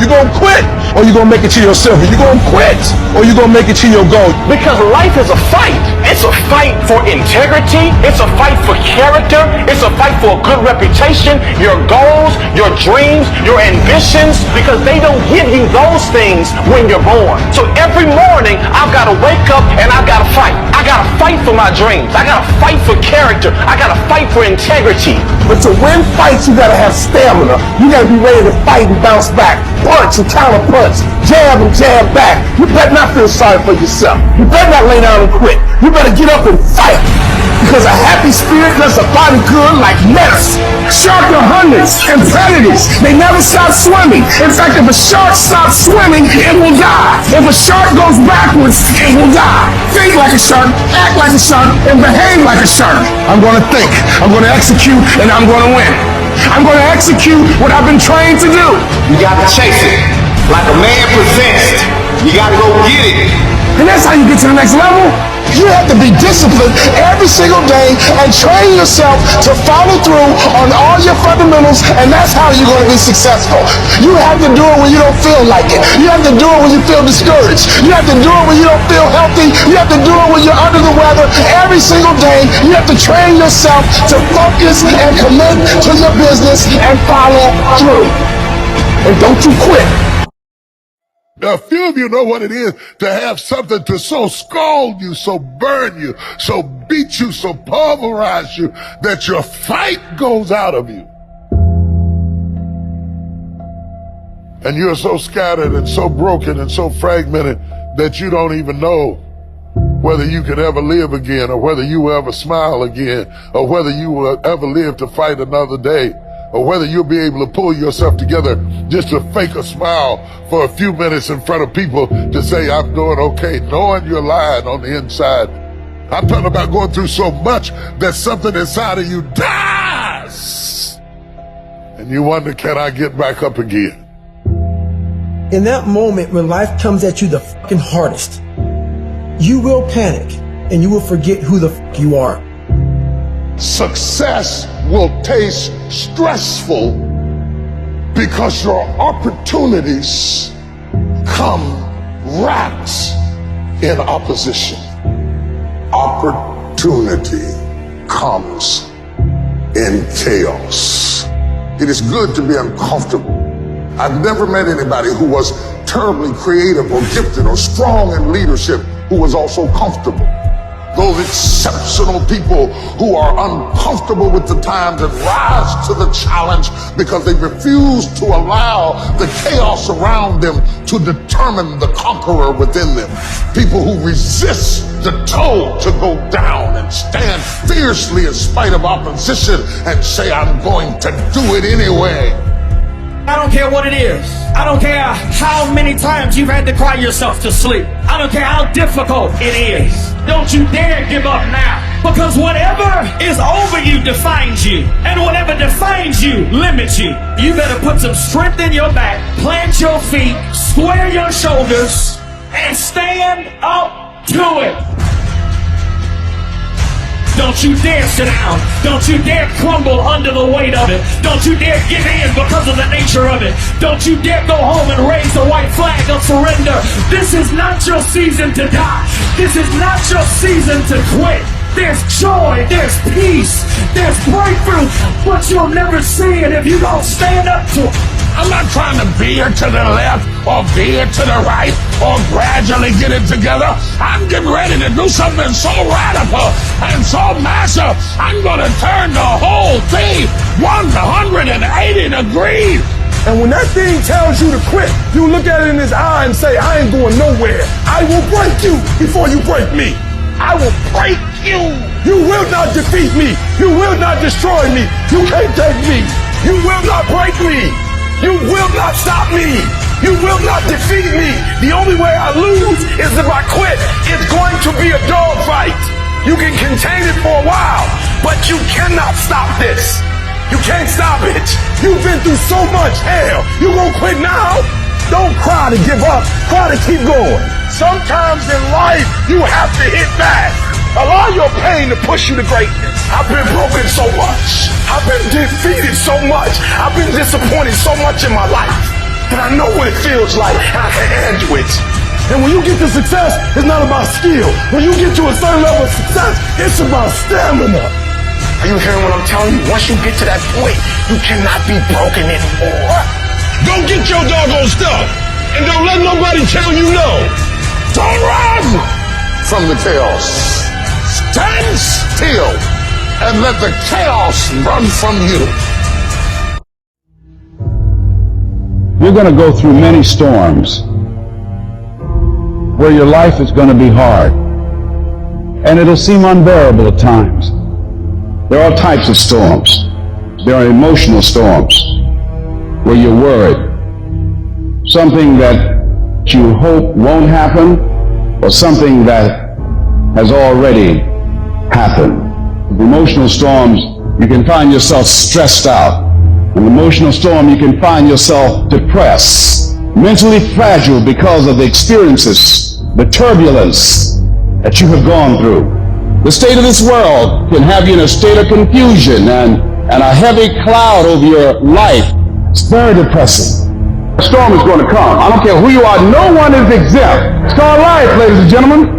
You gonna quit or you gonna make it to yourself? You gonna quit or you gonna make it to your goal? Because life is a fight. It's a fight for integrity. It's a fight for character. It's a fight for a good reputation, your goals, your dreams, your ambitions, because they don't give you those things when you're born. So every morning, I've got to wake up and I've got to fight. I got to fight for my dreams. I got to fight for character. I got to fight for integrity. But to win fights, you gotta have stamina. You gotta be ready to fight and bounce back. Punch and counter punch. Jab and jab back. You better not feel sorry for yourself. You better not lay down and quit. You better get up and fight. Because a happy spirit does a body good like medicine. Sharks are hunters and predators. They never stop swimming. In fact, if a shark stops swimming, it will die. If a shark goes backwards, it will die. Think like a shark, act like a shark, and behave like a shark. I'm gonna think, I'm gonna execute, and I'm gonna win. I'm gonna execute what I've been trained to do. You gotta chase it. Like a man possessed. You gotta go get it. And that's how you get to the next level. You have to be disciplined every single day and train yourself to follow through on all your fundamentals, and that's how you're going to be successful. You have to do it when you don't feel like it. You have to do it when you feel discouraged. You have to do it when you don't feel healthy. You have to do it when you're under the weather. Every single day, you have to train yourself to focus and commit to your business and follow through. And don't you quit. Now, a few of you know what it is to have something to so scald you, so burn you, so beat you, so pulverize you, that your fight goes out of you. And you're so scattered and so broken and so fragmented that you don't even know whether you could ever live again, or whether you will ever smile again, or whether you will ever live to fight another day, or whether you'll be able to pull yourself together just to fake a smile for a few minutes in front of people to say, I'm doing okay, knowing you're lying on the inside. I'm talking about going through so much that something inside of you dies. And you wonder, can I get back up again? In that moment when life comes at you the fucking hardest, you will panic and you will forget who the fuck you are. Success will taste stressful because your opportunities come wrapped in opposition. Opportunity comes in chaos. It is good to be uncomfortable. I've never met anybody who was terribly creative or gifted or strong in leadership who was also comfortable. Those exceptional people who are uncomfortable with the times and rise to the challenge because they refuse to allow the chaos around them to determine the conqueror within them. People who resist the toe to go down and stand fiercely in spite of opposition and say, I'm going to do it anyway. I don't care what it is. I don't care how many times you've had to cry yourself to sleep. I don't care how difficult it is. Don't you dare give up now. Because whatever is over you defines you. And whatever defines you limits you. You better put some strength in your back, plant your feet, square your shoulders, and stand up to it. Don't you dare sit down. Don't you dare crumble under the weight of it. Don't you dare give in because of the nature of it. Don't you dare go home and raise the white flag of surrender. This is not your season to die. This is not your season to quit. There's joy, there's peace, there's breakthrough, but you'll never see it if you don't stand up to it. I'm not trying to veer to the left or veer to the right or gradually get it together. I'm getting ready to do something so radical and so massive, I'm going to turn the whole thing 180 degrees. And when that thing tells you to quit, you look at it in his eye and say, I ain't going nowhere. I will break you before you break me. I will break you. You will not defeat me. You will not destroy me. You can't take me. You will not break me. You will not stop me. You will not defeat me. The only way I lose is if I quit. It's going to be a dogfight. You can contain it for a while, but you cannot stop this. You can't stop it. You've been through so much hell. You gonna quit now? Don't cry to give up. Cry to keep going. Sometimes in life, you have to hit back. Allow your pain to push you to greatness. I've been broken so much. I've been defeated so much. I've been disappointed so much in my life. And I know what it feels like. I can handle it. And when you get to success, it's not about skill. When you get to a certain level of success, it's about stamina. Are you hearing what I'm telling you? Once you get to that point, you cannot be broken anymore. Go get your doggone stuff. And don't let nobody tell you no. Don't run from the chaos. Stand still and let the chaos run from you. You're going to go through many storms where your life is going to be hard. And it'll seem unbearable at times. There are types of storms. There are emotional storms where you're worried. Something that you hope won't happen, or something that has already happened. With emotional storms, you can find yourself stressed out. In an emotional storm, you can find yourself depressed, mentally fragile because of the experiences, the turbulence that you have gone through. The state of this world can have you in a state of confusion and a heavy cloud over your life. It's very depressing. A storm is going to come. I don't care who you are. No one is exempt. It's called life, ladies and gentlemen.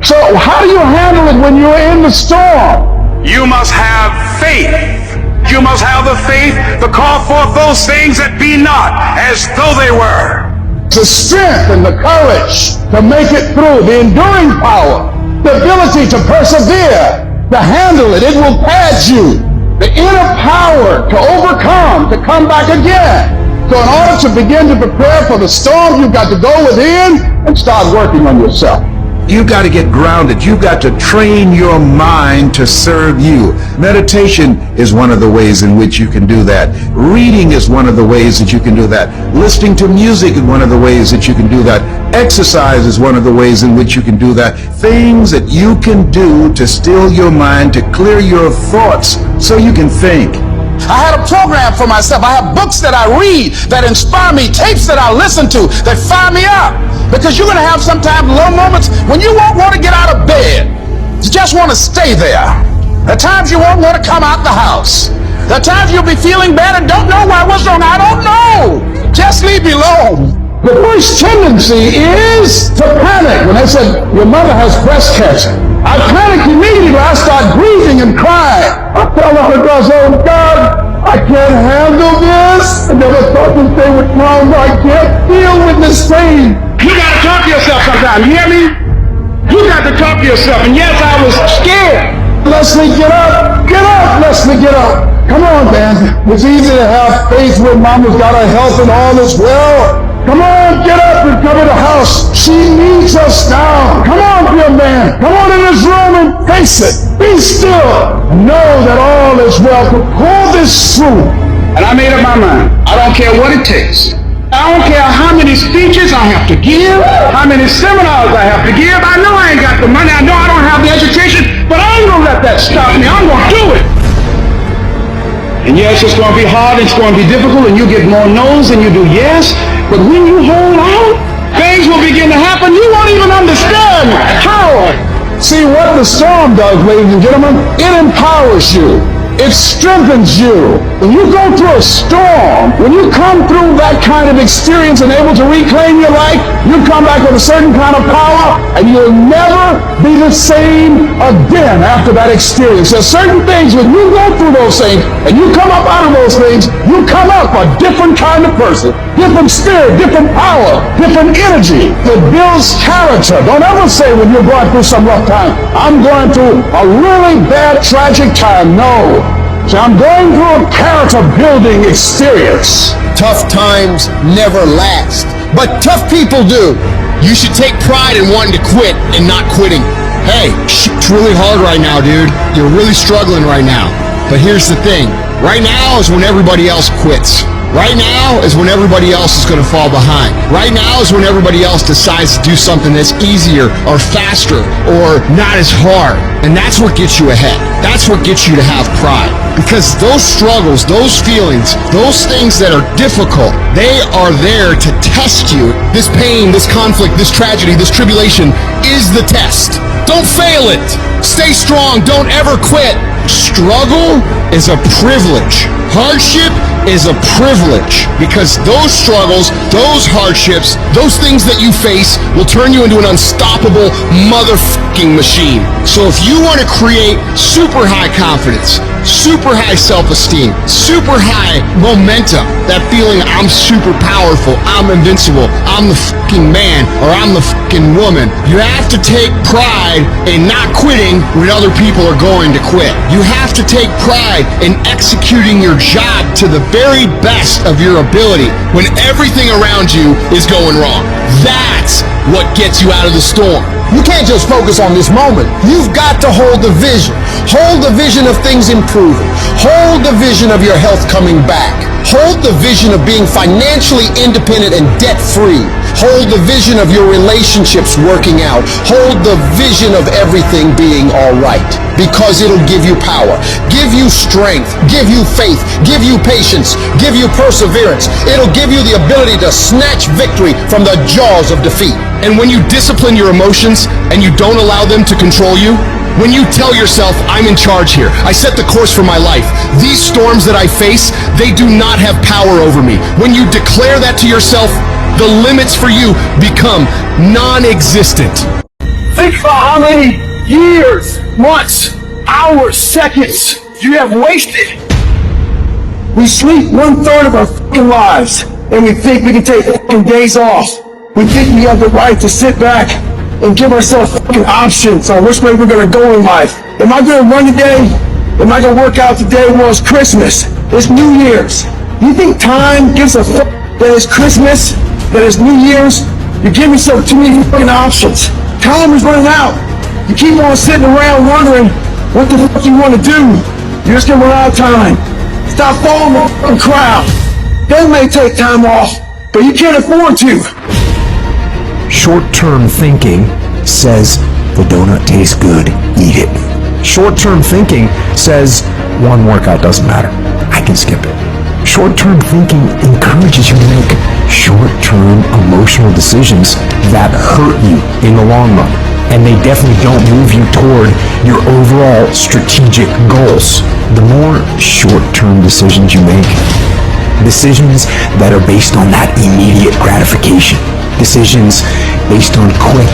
So how do you handle it when you're in the storm? You must have faith. You must have the faith to call forth those things that be not as though they were. The strength and the courage to make it through, the enduring power, the ability to persevere, to handle it. It will pass you. The inner power to overcome, to come back again. So in order to begin to prepare for the storm, you've got to go within and start working on yourself. You've got to get grounded. You've got to train your mind to serve you. Meditation is one of the ways in which you can do that. Reading is one of the ways that you can do that. Listening to music is one of the ways that you can do that. Exercise is one of the ways in which you can do that. Things that you can do to still your mind, to clear your thoughts so you can think. I had a program for myself. I have books that I read that inspire me, tapes that I listen to that fire me up. Because you're going to have sometimes low moments when you won't want to get out of bed. You just want to stay there. There are times you won't want to come out the house. There are times you'll be feeling bad and don't know why. What's wrong? I don't know. Just leave me alone. The first tendency is to panic. When they said, your mother has breast cancer, I panicked immediately. I started grieving and crying. I fell out across, oh God, I can't handle this. I never thought this day would come. I can't deal with this pain. You got to talk to yourself sometimes. You hear me? You got to talk to yourself. And yes, I was scared. Leslie, get up. Get up, Leslie, get up. Come on, man. It's easy to have faith when mama's got her health and all is well. Come on, get up and come in the house. She needs us now. Come on, dear man. Come on in this room and face it. Be still. Know that all is well. To pull this through. And I made up my mind. I don't care what it takes. I don't care how many speeches I have to give, how many seminars I have to give. I know I ain't got the money. I know I don't have the education, but I ain't going to let that stop me. I'm going to do it. And yes, it's going to be hard, it's going to be difficult, and you get more no's than you do yes. But when you hold out, things will begin to happen. You won't even understand how. See, what the storm does, ladies and gentlemen, it empowers you. It strengthens you. When you go through a storm, when you come through that kind of experience and able to reclaim your life, you come back with a certain kind of power, and you'll never be the same again after that experience. There's certain things, when you go through those things, and you come up out of those things, you come up a different kind of person, different spirit, different power, different energy. It builds character. Don't ever say when you're going through some rough time, I'm going through a really bad, tragic time. No. So I'm going through a character-building experience. Tough times never last, but tough people do. You should take pride in wanting to quit and not quitting. Hey, it's really hard right now, dude. You're really struggling right now. But here's the thing. Right now is when everybody else quits. Right now is when everybody else is going to fall behind. Right now is when everybody else decides to do something that's easier or faster or not as hard. And that's what gets you ahead. That's what gets you to have pride. Because those struggles, those feelings, those things that are difficult, they are there to test you. This pain, this conflict, this tragedy, this tribulation is the test. Don't fail it. Stay strong. Don't ever quit. Struggle is a privilege. Hardship is a privilege. privilege, because those struggles, those hardships, those things that you face will turn you into an unstoppable motherfucking machine. So if you want to create super high confidence, super high self-esteem, super high momentum, that feeling I'm super powerful, I'm invincible, I'm the fucking man, or I'm the fucking woman, you have to take pride in not quitting when other people are going to quit. You have to take pride in executing your job to the very best of your ability when everything around you is going wrong. That's what gets you out of the storm. You can't just focus on this moment. You've got to hold the vision. Hold the vision of things improving. Hold the vision of your health coming back. Hold the vision of being financially independent and debt-free. Hold the vision of your relationships working out. Hold the vision of everything being all right, because it'll give you power, give you strength, give you faith, give you patience, give you perseverance. It'll give you the ability to snatch victory from the jaws of defeat. And when you discipline your emotions and you don't allow them to control you, when you tell yourself, I'm in charge here, I set the course for my life, these storms that I face, they do not have power over me. When you declare that to yourself, the limits for you become non-existent. Think about how many years, months, hours, seconds you have wasted. We sleep 1/3 of our fucking lives, and we think we can take fucking days off. We think we have the right to sit back and give ourselves fucking options on which way we're gonna go in life. Am I gonna run today? Am I gonna work out today? Well, it's Christmas. It's New Year's. You think time gives a fuck that it's Christmas, that it's New Year's? You give yourself too many fucking options. Time is running out. You keep on sitting around wondering what the fuck you want to do. You're just gonna run out of time. Stop following the fucking crowd. They may take time off, but you can't afford to. Short-term thinking says the donut tastes good, eat it. Short-term thinking says one workout doesn't matter, I can skip it. Short-term thinking encourages you to make short-term emotional decisions that hurt you in the long run, and they definitely don't move you toward your overall strategic goals. The more short-term decisions you make, decisions that are based on that immediate gratification, decisions based on quick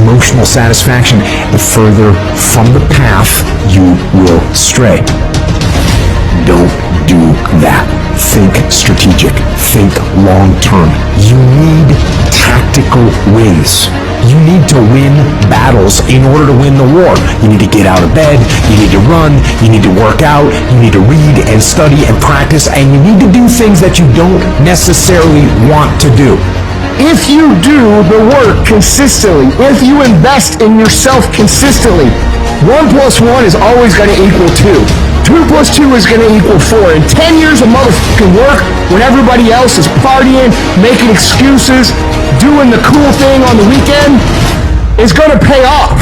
emotional satisfaction, the further from the path you will stray. Don't do that. Think strategic. Think long-term. You need tactical wins. You need to win battles in order to win the war. You need to get out of bed, you need to run, you need to work out, you need to read and study and practice, and you need to do things that you don't necessarily want to do. If you do the work consistently, if you invest in yourself consistently, 1 + 1 is always going to equal 2. 2 + 2 is going to equal 4. And 10 years of motherfucking work when everybody else is partying, making excuses, doing the cool thing on the weekend is going to pay off.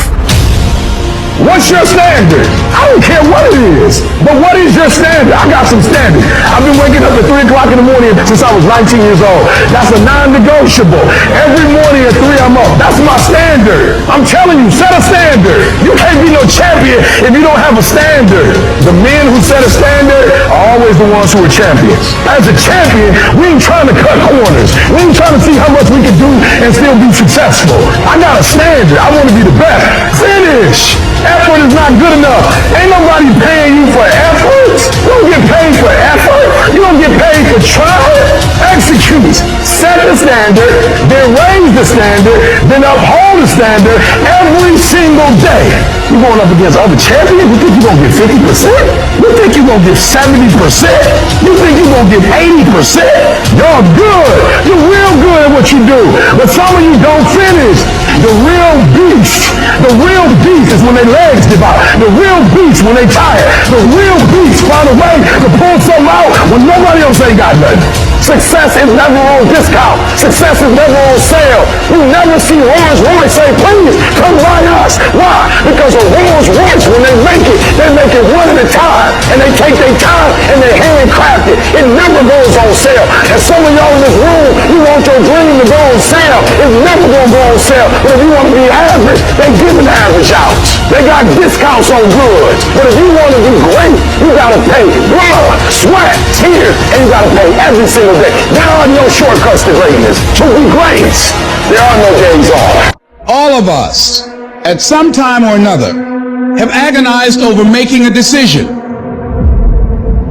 What's your standard? I don't care what it is, but what is your standard? I got some standard. I've been waking up at 3 o'clock in the morning since I was 19 years old. That's a non-negotiable. Every morning at 3 I'm up. That's my standard. I'm telling you, set a standard. You can't be no champion if you don't have a standard. The men who set a standard are always the ones who are champions. As a champion, we ain't trying to cut corners. We ain't trying to see how much we can do and still be successful. I got a standard. I want to be the best. Finish. Effort is not good enough. Ain't nobody paying you for effort. You don't get paid for effort. You don't get paid for trying. Execute. Set the standard, then raise the standard, then uphold the standard every single day. You going up against other champions? You think you're going to get 50%? You think you're going to get 70%? You think you're going to get 80%? You're good. You're real good at what you do. But some of you don't finish. The real beast is when their legs give out. The real beast when they tired. The real beast find a way to pull something out when nobody else ain't got nothing. Success is never on discount. Success is never on sale. You never see Rolls Royce say, please come buy us. Why? Because a Rolls Royce, when they make it one at a time. And they take their time and they handcraft it. It never goes on sale. And some of y'all in this room, you want your dream to go on sale. It's never going to go on sale. But if you want to be average, they give an average out. They got discounts on goods. But if you want to be great, you gotta pay blood, sweat, tears, and you gotta pay every single day. There are no shortcuts to greatness. To be great, there are no days off. All of us, at some time or another, have agonized over making a decision.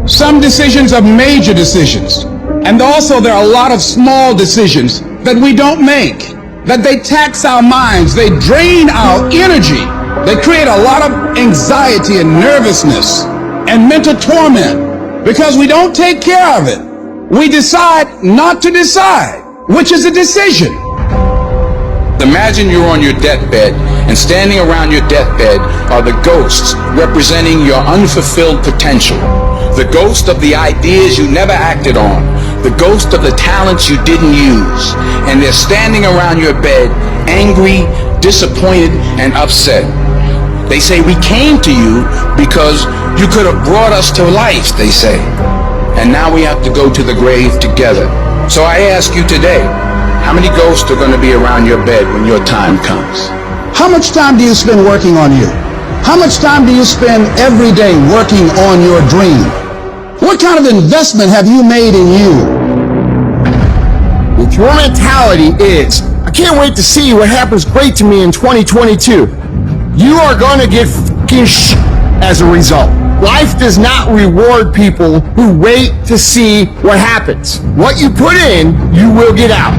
Some decisions are major decisions. And also there are a lot of small decisions that we don't make, that they tax our minds, they drain our energy, they create a lot of anxiety and nervousness and mental torment because we don't take care of it. We decide not to decide, which is a decision. Imagine you're on your deathbed, and standing around your deathbed are the ghosts representing your unfulfilled potential. The ghost of the ideas you never acted on. The ghost of the talents you didn't use. And they're standing around your bed, angry, disappointed, and upset. They say, we came to you because you could have brought us to life, they say. And now we have to go to the grave together. So I ask you today, how many ghosts are going to be around your bed when your time comes? How much time do you spend working on you? How much time do you spend every day working on your dream? What kind of investment have you made in you? If your mentality is, I can't wait to see what happens great to me in 2022, you are going to get fucking as a result. Life does not reward people who wait to see what happens. What you put in, you will get out.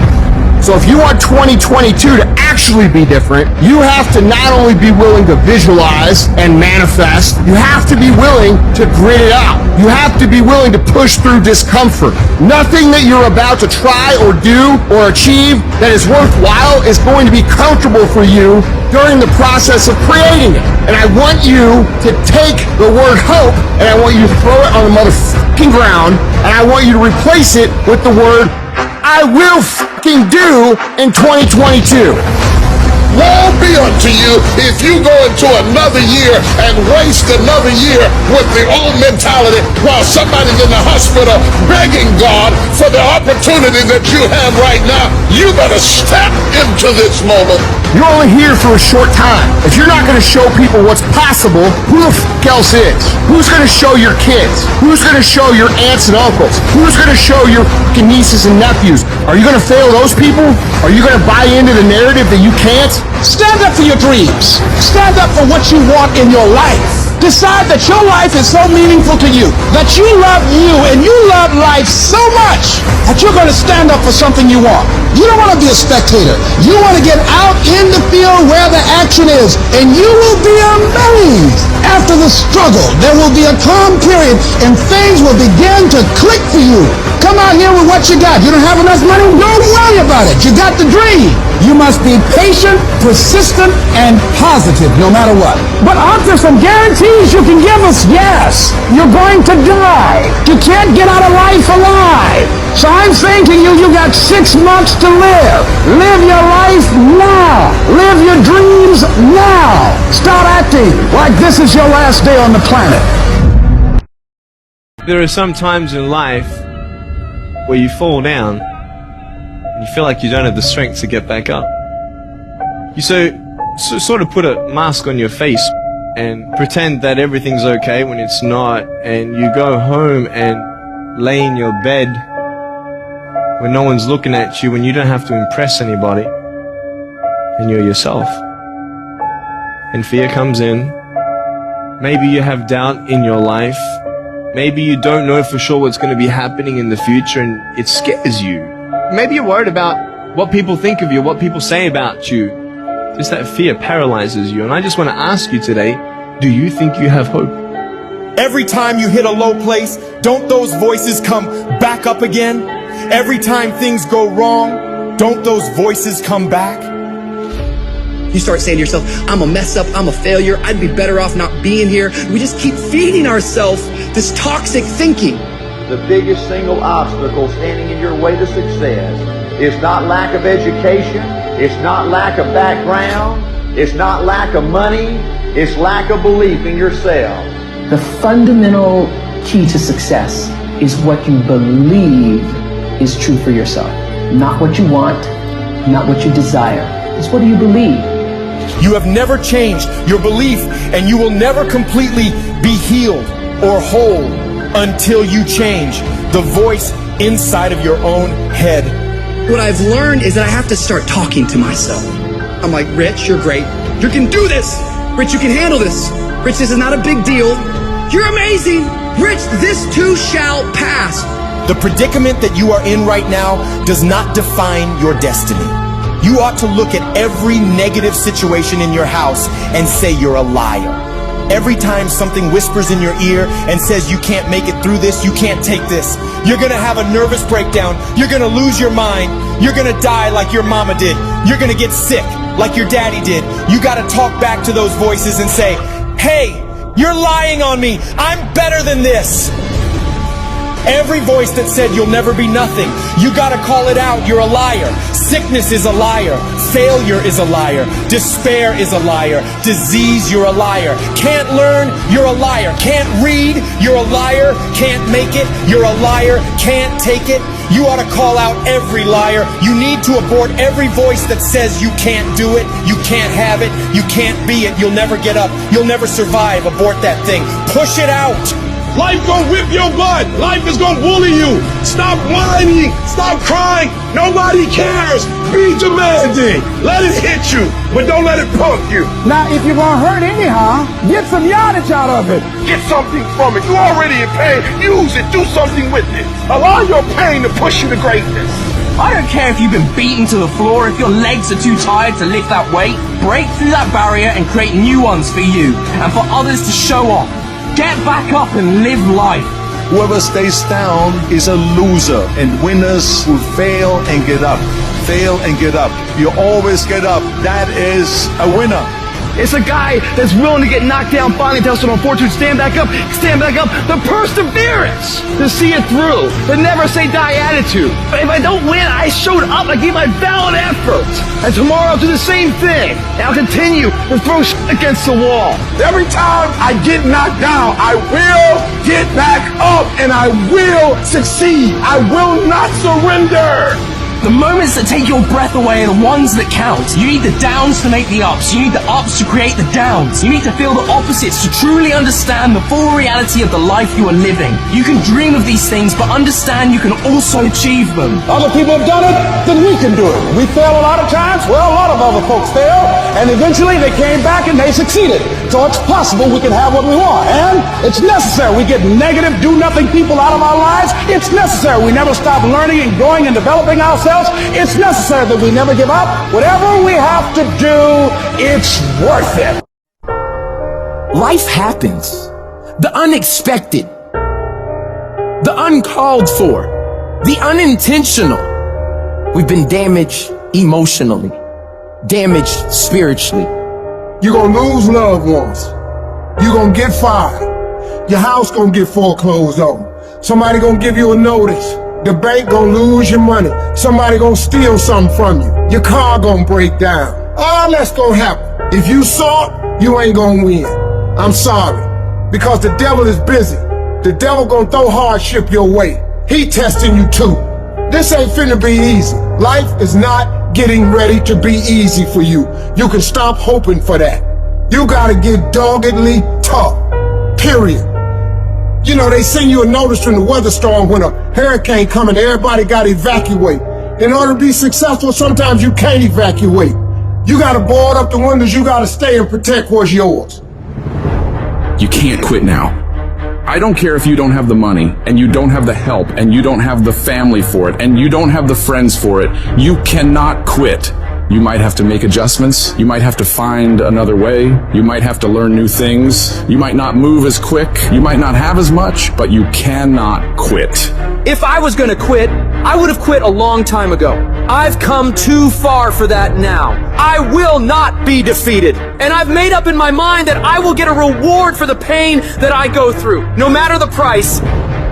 So if you want 2022 to actually be different, you have to not only be willing to visualize and manifest, you have to be willing to grit it out. You have to be willing to push through discomfort. Nothing that you're about to try or do or achieve that is worthwhile is going to be comfortable for you during the process of creating it. And I want you to take the word hope and I want you to throw it on the motherfucking ground and I want you to replace it with the word I will fucking do in 2022. Woe be unto you if you go into another year and waste another year with the old mentality while somebody's in the hospital begging God for the opportunity that you have right now. You better step into this moment. You're only here for a short time. If you're not going to show people what's possible, who the fuck else is? Who's going to show your kids? Who's going to show your aunts and uncles? Who's going to show your fucking nieces and nephews? Are you going to fail those people? Are you going to buy into the narrative that you can't? Stand up for your dreams. Stand up for what you want in your life. Decide that your life is so meaningful to you, that you love you and you love life so much that you're going to stand up for something you want. You don't want to be a spectator. You want to get out in the field where the action is, and you will be amazed. After the struggle, there will be a calm period and things will begin to click for you. Come out here with what you got. You don't have enough money? Don't worry about it. You got the dream. You must be patient, persistent, and positive no matter what. But aren't there some guarantees you can give us? Yes. You're going to die. You can't get out of life alive. So I'm saying to you, you got 6 months to live. Live your life now. Live your dreams now. Start acting like this is your last day on the planet. There are some times in life where you fall down and you feel like you don't have the strength to get back up. You sort of put a mask on your face and pretend that everything's okay when it's not, and you go home and lay in your bed when no one's looking at you, when you don't have to impress anybody, and you're yourself. And fear comes in. Maybe you have doubt in your life. Maybe you don't know for sure what's going to be happening in the future and it scares you. Maybe you're worried about what people think of you, what people say about you. Just that fear paralyzes you. And I just want to ask you today, do you think you have hope? Every time you hit a low place, don't those voices come back up again? Every time things go wrong, don't those voices come back? You start saying to yourself, I'm a mess up, I'm a failure, I'd be better off not being here. We just keep feeding ourselves this toxic thinking. The biggest single obstacle standing in your way to success is not lack of education, it's not lack of background, it's not lack of money, it's lack of belief in yourself. The fundamental key to success is what you believe is true for yourself. Not what you want, not what you desire. It's what do you believe? You have never changed your belief, and you will never completely be healed or whole until you change the voice inside of your own head. What I've learned is that I have to start talking to myself. I'm like, Rich, you're great. You can do this. Rich, you can handle this. Rich, this is not a big deal. You're amazing. Rich, this too shall pass. The predicament that you are in right now does not define your destiny. You ought to look at every negative situation in your house and say you're a liar. Every time something whispers in your ear and says you can't make it through this, you can't take this, you're gonna have a nervous breakdown, you're gonna lose your mind, you're gonna die like your mama did, you're gonna get sick like your daddy did. You gotta talk back to those voices and say, hey, you're lying on me, I'm better than this. Every voice that said you'll never be nothing, you gotta call it out, you're a liar. Sickness is a liar. Failure is a liar. Despair is a liar. Disease, you're a liar. Can't learn, you're a liar. Can't read, you're a liar. Can't make it, you're a liar. Can't take it, you ought to call out every liar. You need to abort every voice that says you can't do it, you can't have it, you can't be it, you'll never get up, you'll never survive. Abort that thing. Push it out. Life gonna whip your butt. Life is gonna bully you. Stop whining. Stop crying. Nobody cares. Be demanding. Let it hit you, but don't let it punk you. Now, if you're gonna hurt anyhow, get some yardage out of it. Get something from it. You're already in pain. Use it. Do something with it. Allow your pain to push you to greatness. I don't care if you've been beaten to the floor, if your legs are too tired to lift that weight. Break through that barrier and create new ones for you and for others to show off. Get back up and live life. Whoever stays down is a loser, and winners will fail and get up. Fail and get up. You always get up. That is a winner. It's a guy that's willing to get knocked down, finally tell someone fortune, stand back up. The perseverance to see it through. The never say die attitude. But if I don't win, I showed up, I gave my valid effort. And tomorrow I'll do the same thing. And I'll continue to throw shit against the wall. Every time I get knocked down, I will get back up and I will succeed. I will not surrender. The moments that take your breath away are the ones that count. You need the downs to make the ups. You need the ups to create the downs. You need to feel the opposites to truly understand the full reality of the life you are living. You can dream of these things, but understand you can also achieve them. Other people have done it, then we can do it. We fail a lot of times. Well, a lot of other folks fail, and eventually they came back and they succeeded. So it's possible we can have what we want, and it's necessary. We get negative, do-nothing people out of our lives. It's necessary. We never stop learning and growing and developing ourselves. It's necessary that we never give up. Whatever we have to do, it's worth it. Life happens. The unexpected. The uncalled for. The unintentional. We've been damaged emotionally. Damaged spiritually. You're gonna lose loved ones. You're gonna get fired. Your house gonna get foreclosed on. Somebody gonna give you a notice. The bank gonna lose your money. Somebody gonna steal something from you. Your car gonna break down. All that's gonna happen. If you saw it, you ain't gonna win. I'm sorry. Because the devil is busy. The devil gonna throw hardship your way. He testing you too. This ain't finna be easy. Life is not getting ready to be easy for you. You can stop hoping for that. You gotta get doggedly tough. Period. You know, they send you a notice from the weather storm when a hurricane coming, everybody got to evacuate. In order to be successful, sometimes you can't evacuate. You got to board up the windows, you got to stay and protect what's yours. You can't quit now. I don't care if you don't have the money, and you don't have the help, and you don't have the family for it, and you don't have the friends for it. You cannot quit. You might have to make adjustments. You might have to find another way. You might have to learn new things. You might not move as quick. You might not have as much, but you cannot quit. If I was gonna quit, I would have quit a long time ago. I've come too far for that now. I will not be defeated. And I've made up in my mind that I will get a reward for the pain that I go through, no matter the price.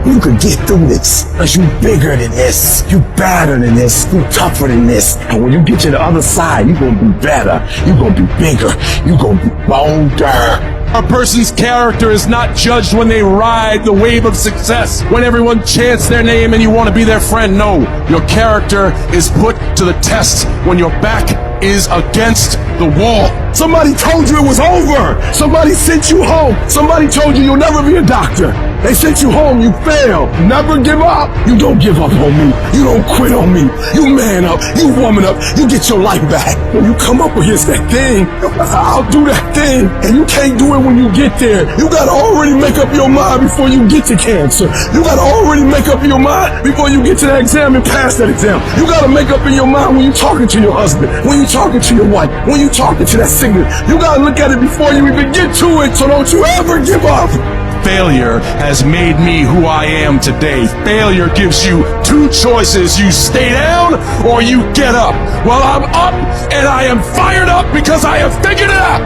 You can get through this, because you bigger than this, you better than this, you tougher than this. And when you get to the other side, you're going to be better, you're going to be bigger, you're going to be bolder. A person's character is not judged when they ride the wave of success, when everyone chants their name and you want to be their friend. No, your character is put to the test when your back is against the wall. Somebody told you it was over. Somebody sent you home. Somebody told you you'll never be a doctor. They sent you home, you failed. Never give up. You don't give up on me. You don't quit on me. You man up. You woman up. You get your life back. When you come up against that thing, I'll do that thing. And you can't do it when you get there. You gotta already make up your mind before you get to cancer. You gotta already make up your mind before you get to that exam and pass that exam. You gotta make up in your mind when you're talking to your husband, when you're talking to your wife, when you're talking to that sickness. You gotta look at it before you even get to it, so don't you ever give up. Failure has made me who I am today. Failure gives you two choices. You stay down or you get up. Well, I'm up and I am fired up because I have figured it out.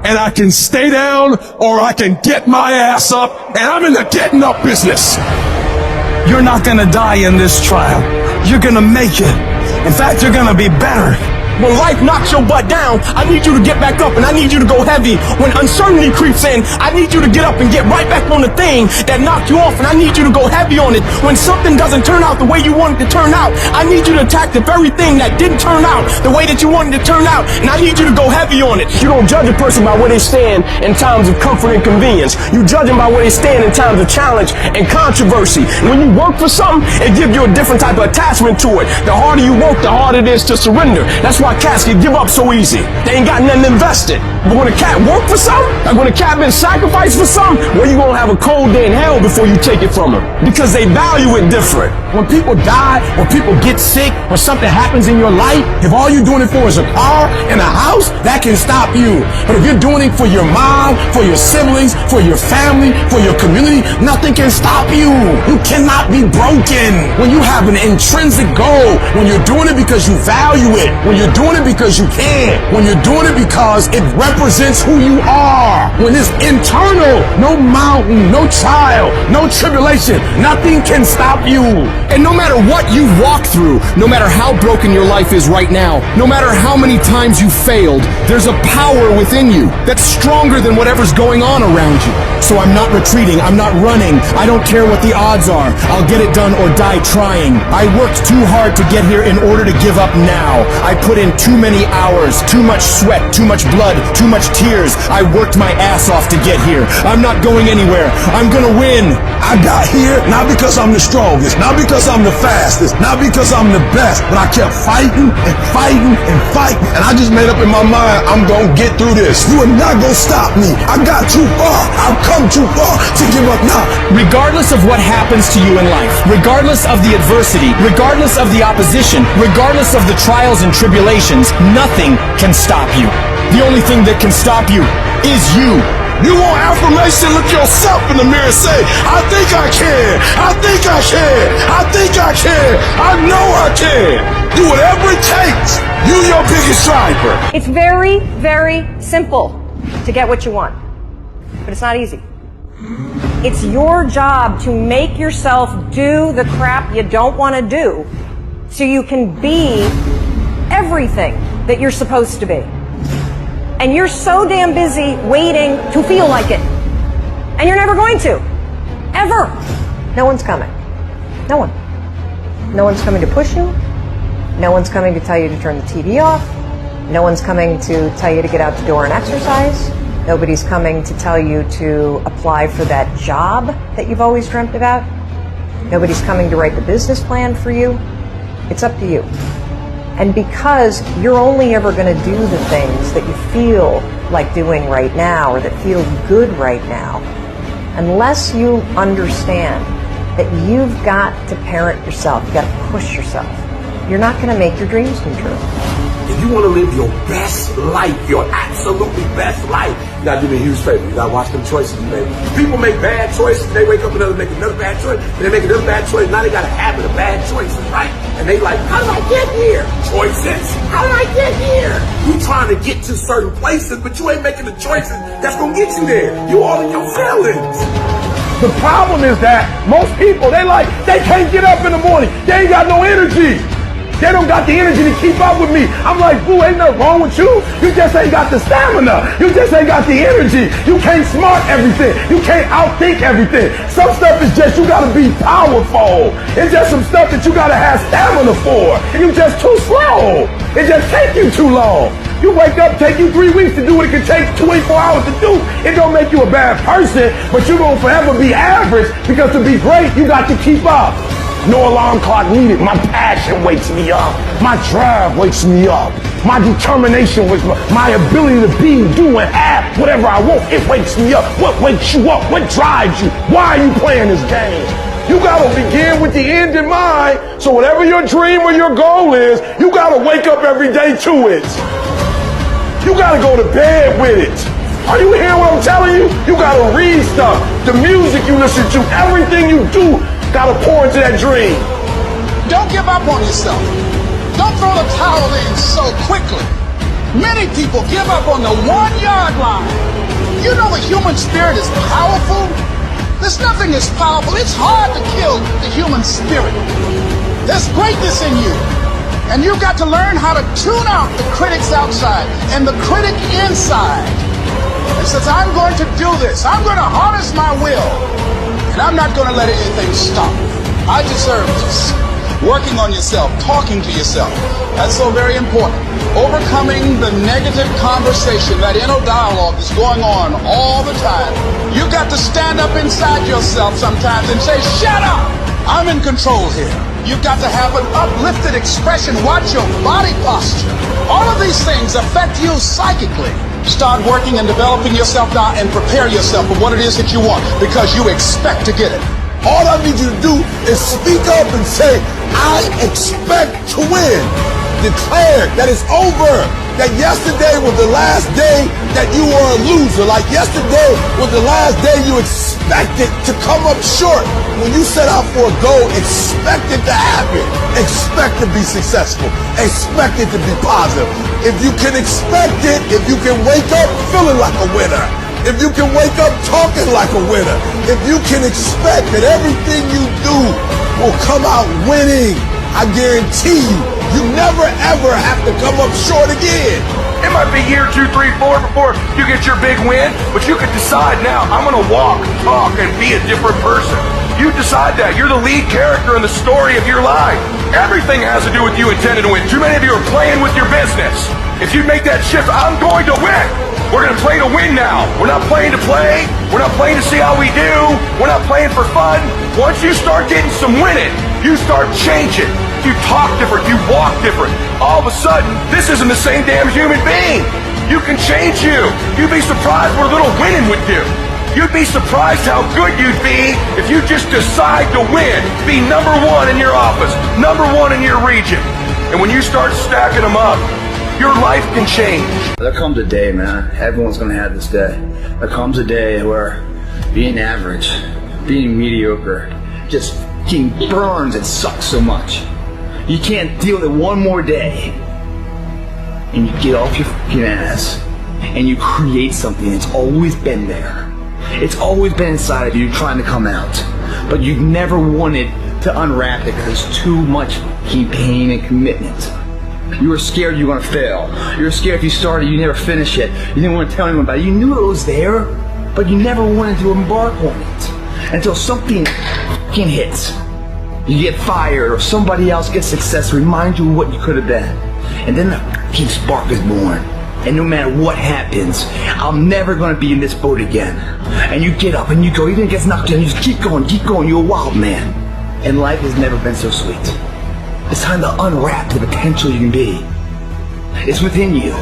And I can stay down or I can get my ass up, and I'm in the getting up business. You're not gonna die in this trial. You're gonna make it. In fact, you're gonna be better. When life knocks your butt down, I need you to get back up and I need you to go heavy. When uncertainty creeps in, I need you to get up and get right back on the thing that knocked you off, and I need you to go heavy on it. When something doesn't turn out the way you want it to turn out, I need you to attack the very thing that didn't turn out the way that you wanted it to turn out, and I need you to go heavy on it. You don't judge a person by where they stand in times of comfort and convenience. You judge them by where they stand in times of challenge and controversy. When you work for something, it gives you a different type of attachment to it. The harder you work, the harder it is to surrender. That's why cats can give up so easy. They ain't got nothing invested. But when a cat work for something, like when a cat been sacrificed for something, well, you gonna have a cold day in hell before you take it from them, because they value it different. When people die, or people get sick, or something happens in your life, if all you're doing it for is a car and a house, that can stop you. But if you're doing it for your mom, for your siblings, for your family, for your community, nothing can stop you. You cannot be broken. When you have an intrinsic goal, when you're doing it because you value it, when you're doing it because you can, when you're doing it because it represents who you are, when it's internal, no mountain, no trial, no tribulation, nothing can stop you. And no matter what you walk through, no matter how broken your life is right now, no matter how many times you failed, there's a power within you that's stronger than whatever's going on around you. So I'm not retreating, I'm not running, I don't care what the odds are, I'll get it done or die trying. I worked too hard to get here in order to give up now. I put in too many hours, too much sweat, too much blood, too much tears. I worked my ass off to get here. I'm not going anywhere. I'm gonna win. I got here not because I'm the strongest, not because I'm the fastest, not because I'm the best, but I kept fighting and fighting and fighting, and I just made up in my mind, I'm gonna get through this. You are not gonna stop me. I got too far. I've come too far to give up now. Regardless of what happens to you in life, regardless of the adversity, regardless of the opposition, regardless of the trials and tribulations, nothing can stop you. The only thing that can stop you is you. You want affirmation? Look yourself in the mirror and say, I think I can. I think I can. I think I can. I know I can. Do whatever it takes. You your biggest driver. It's very, very simple to get what you want, but it's not easy. It's your job to make yourself do the crap you don't want to do so you can be everything that you're supposed to be. And you're so damn busy waiting to feel like it. And you're never going to. Ever. No one's coming. No one. No one's coming to push you. No one's coming to tell you to turn the TV off. No one's coming to tell you to get out the door and exercise. Nobody's coming to tell you to apply for that job that you've always dreamt about. Nobody's coming to write the business plan for you. It's up to you. And because you're only ever going to do the things that you feel like doing right now or that feel good right now, unless you understand that you've got to parent yourself, you've got to push yourself, you're not going to make your dreams come true. If you want to live your best life, your absolutely best life, you got to do me a huge favor. You got to watch them choices you make. People make bad choices. They wake up and make another bad choice. And they make another bad choice. Now they got a habit of bad choices, right? And they like, how did I get here? Choices. How did I get here? You trying to get to certain places, but you ain't making the choices that's going to get you there. You all in your feelings. The problem is that most people, they can't get up in the morning. They ain't got no energy. They don't got the energy to keep up with me. I'm like, boo, ain't nothing wrong with you. You just ain't got the stamina. You just ain't got the energy. You can't smart everything. You can't outthink everything. Some stuff is just, you gotta be powerful. It's just some stuff that you gotta have stamina for. And you just too slow. It just take you too long. You wake up, take you 3 weeks to do what it could take 24 hours to do. It don't make you a bad person, but you're gonna forever be average because to be great, you got to keep up. No alarm clock needed. My passion wakes me up. My drive wakes me up. My determination wakes me up. My ability to be, do, and have whatever I want, it wakes me up. What wakes you up? What drives you? Why are you playing this game? You gotta begin with the end in mind, so whatever your dream or your goal is, you gotta wake up every day to it. You gotta go to bed with it. Are you hearing what I'm telling you? You gotta read stuff. The music you listen to, everything you do, gotta pour into that dream. Don't give up on yourself. Don't throw the towel in so quickly. Many people give up on the 1-yard line. You know the human spirit is powerful. There's nothing as powerful. It's hard to kill the human spirit. There's greatness in you. And you've got to learn how to tune out the critics outside and the critic inside. And since I'm going to do this, I'm going to harness my will. And I'm not going to let anything stop me. I deserve this. Working on yourself, talking to yourself. That's so very important. Overcoming the negative conversation, that inner dialogue is going on all the time. You've got to stand up inside yourself sometimes and say, shut up! I'm in control here. You've got to have an uplifted expression. Watch your body posture. All of these things affect you psychically. Start working and developing yourself now and prepare yourself for what it is that you want, because you expect to get it. All I need you to do is speak up and say, I expect to win. Declare that it's over. That yesterday was the last day that you were a loser. Like yesterday was the last day you expected to come up short. When you set out for a goal, expect it to happen. Expect to be successful. Expect it to be positive. If you can expect it, if you can wake up feeling like a winner, if you can wake up talking like a winner, if you can expect that everything you do will come out winning, I guarantee you never ever have to come up short again. It might be year 2, 3, 4 before you get your big win, but you can decide now, I'm gonna walk, talk, and be a different person. You decide that. You're the lead character in the story of your life. Everything has to do with you intended to win. Too many of you are playing with your business. If you make that shift, I'm going to win. We're going to play to win now. We're not playing to play. We're not playing to see how we do. We're not playing for fun. Once you start getting some winning, you start changing. You talk different. You walk different. All of a sudden, this isn't the same damn human being. You can change you. You'd be surprised what a little winning would do. You'd be surprised how good you'd be if you just decide to win. Be number 1 in your office, number 1 in your region. And when you start stacking them up, your life can change. There comes a day, man. Everyone's gonna have this day. There comes a day where being average, being mediocre, just fucking burns and sucks so much. You can't deal with it one more day. And you get off your fucking ass and you create something that's always been there. It's always been inside of you trying to come out. But you've never wanted to unwrap it because there's too much fucking pain and commitment. You were scared you were going to fail. You were scared if you started, you never finish it. You didn't want to tell anyone about it. You knew it was there, but you never wanted to embark on it. Until something fucking hits. You get fired or somebody else gets success, remind you of what you could have been. And then the fucking spark is born. And no matter what happens, I'm never going to be in this boat again. And you get up and you go, even if it gets knocked down, you just keep going, you're a wild man. And life has never been so sweet. It's time to unwrap the potential you can be. It's within you.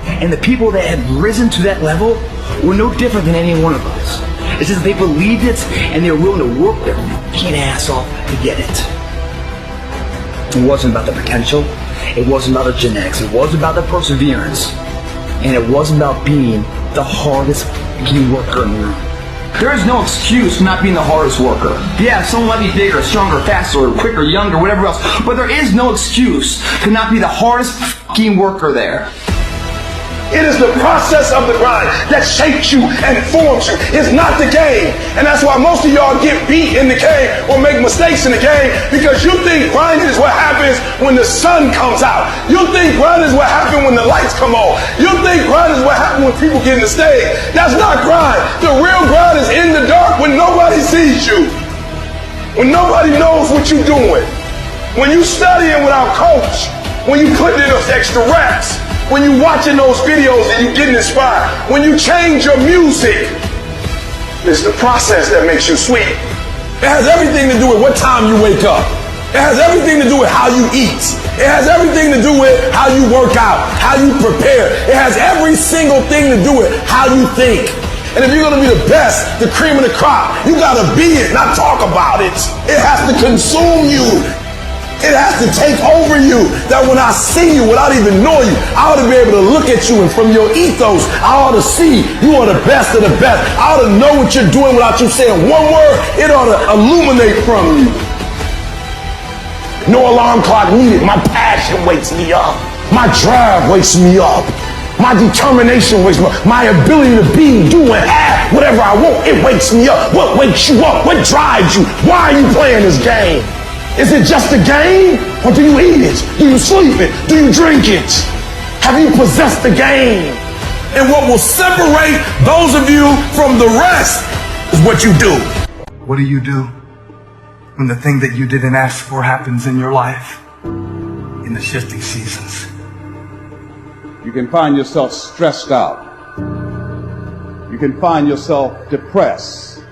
And the people that have risen to that level were no different than any one of us. It's just they believed it and they were willing to work their fucking ass off to get it. It wasn't about the potential. It wasn't about the genetics. It wasn't about the perseverance. And it wasn't about being the hardest fucking worker in the room. There is no excuse for not being the hardest worker. Yeah, someone might be bigger, stronger, faster, quicker, younger, whatever else. But there is no excuse to not be the hardest fucking worker there. It is the process of the grind that shapes you and forms you. It's not the game. And that's why most of y'all get beat in the game or make mistakes in the game, because you think grinding is what happens when the sun comes out. You think grinding is what happens when the lights come on. You think grinding is what happens when people get in the stage. That's not grind. The real grind is in the dark when nobody sees you. When nobody knows what you're doing. When you studying without coach. When you putting in those extra reps. When you watching those videos and you getting inspired, when you change your music, it's the process that makes you sweet. It has everything to do with what time you wake up. It has everything to do with how you eat. It has everything to do with how you work out, how you prepare. It has every single thing to do with how you think. And if you're gonna be the best, the cream of the crop, you gotta be it, not talk about it. It has to consume you. It has to take over you. That when I see you, without even knowing you, I ought to be able to look at you, and from your ethos, I ought to see you are the best of the best. I ought to know what you're doing without you saying one word. It ought to illuminate from you. No alarm clock needed. My passion wakes me up. My drive wakes me up. My determination wakes me up. My ability to be, do, and have whatever I want, it wakes me up. What wakes you up? What drives you? Why are you playing this game? Is it just a game? Or do you eat it? Do you sleep it? Do you drink it? Have you possessed the game? And what will separate those of you from the rest is what you do. What do you do when the thing that you didn't ask for happens in your life in the shifting seasons? You can find yourself stressed out. You can find yourself depressed,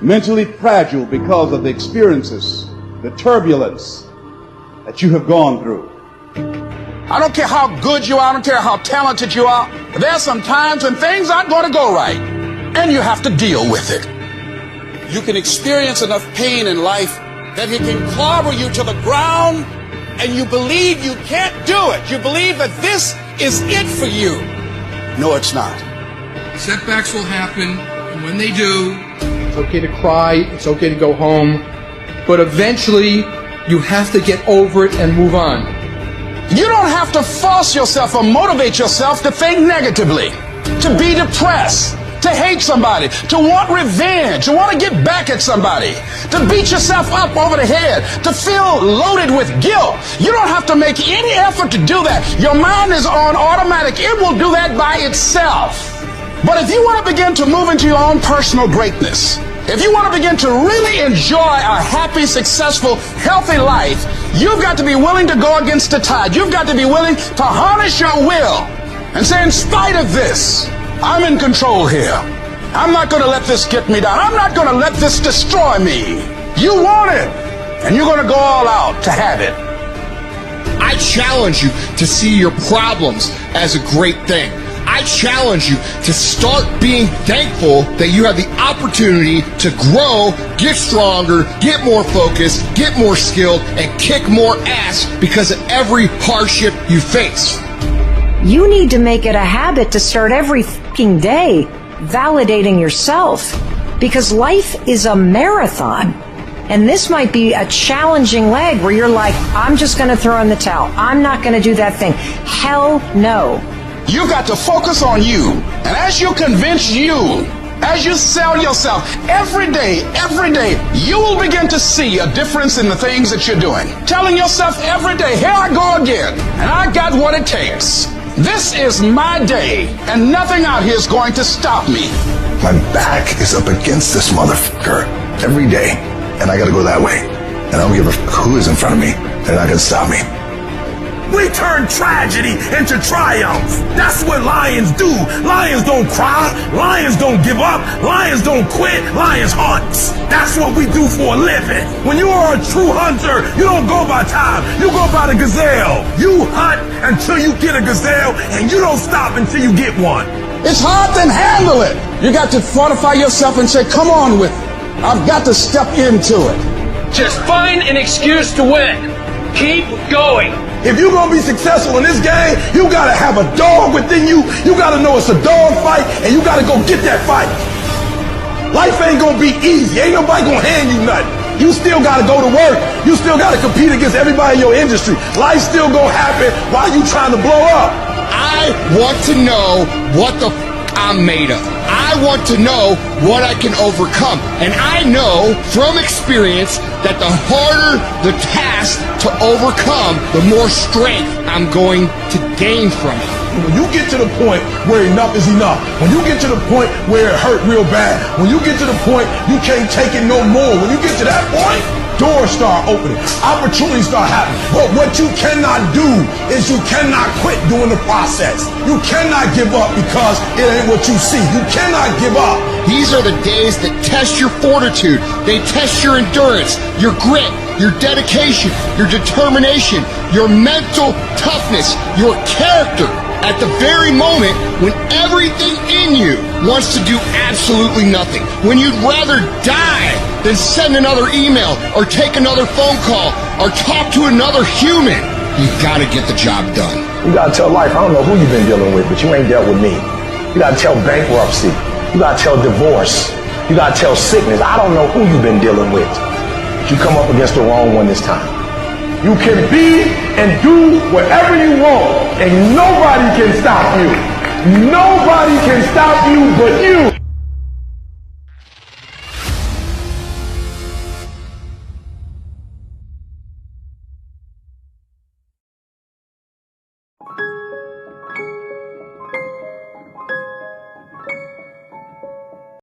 mentally fragile because of the experiences, the turbulence that you have gone through. I don't care how good you are, I don't care how talented you are, but there are some times when things aren't going to go right, and you have to deal with it. You can experience enough pain in life that it can clobber you to the ground, and you believe you can't do it. You believe that this is it for you. No, it's not. Setbacks will happen, and when they do, it's okay to cry, it's okay to go home, but eventually you have to get over it and move on. You don't have to force yourself or motivate yourself to think negatively, to be depressed, to hate somebody, to want revenge, to want to get back at somebody, to beat yourself up over the head, to feel loaded with guilt. You don't have to make any effort to do that. Your mind is on automatic. It will do that by itself. But if you want to begin to move into your own personal greatness, if you want to begin to really enjoy a happy, successful, healthy life, you've got to be willing to go against the tide. You've got to be willing to harness your will and say, in spite of this, I'm in control here. I'm not going to let this get me down. I'm not going to let this destroy me. You want it, and you're going to go all out to have it. I challenge you to see your problems as a great thing. I challenge you to start being thankful that you have the opportunity to grow, get stronger, get more focused, get more skilled, and kick more ass because of every hardship you face. You need to make it a habit to start every fucking day validating yourself, because life is a marathon. And this might be a challenging leg where you're like, I'm just going to throw in the towel. I'm not going to do that thing. Hell no. You got to focus on you. And as you convince you, as you sell yourself every day, you will begin to see a difference in the things that you're doing. Telling yourself every day, here I go again, and I got what it takes. This is my day, and nothing out here is going to stop me. My back is up against this motherfucker every day, and I gotta go that way. And I don't give a who is in front of me. They're not gonna stop me. We turn tragedy into triumph. That's what lions do. Lions don't cry. Lions don't give up. Lions don't quit. Lions hunt. That's what we do for a living. When you are a true hunter, you don't go by time. You go by the gazelle. You hunt until you get a gazelle, and you don't stop until you get one. It's hard to handle it. You got to fortify yourself and say, come on with it. I've got to step into it. Just find an excuse to win. Keep going. If you're going to be successful in this game, you got to have a dog within you. You got to know it's a dog fight, and you got to go get that fight. Life ain't going to be easy. Ain't nobody going to hand you nothing. You still got to go to work. You still got to compete against everybody in your industry. Life's still going to happen while you trying to blow up. I want to know what the I'm made of. I want to know what I can overcome. And I know from experience that the harder the task to overcome, the more strength I'm going to gain from it. When you get to the point where enough is enough, when you get to the point where it hurt real bad, when you get to the point you can't take it no more, when you get to that point, doors start opening, opportunities start happening. But what you cannot do is you cannot quit doing the process. You cannot give up because it ain't what you see. You cannot give up. These are the days that test your fortitude. They test your endurance, your grit, your dedication, your determination, your mental toughness, your character. At the very moment when everything in you wants to do absolutely nothing, when you'd rather die than send another email or take another phone call or talk to another human, you gotta get the job done. You gotta tell life, I don't know who you've been dealing with, but you ain't dealt with me. You gotta tell bankruptcy. You gotta tell divorce. You gotta tell sickness. I don't know who you've been dealing with. But you come up against the wrong one this time. You can be and do whatever you want, and nobody can stop you. Nobody can stop you but you.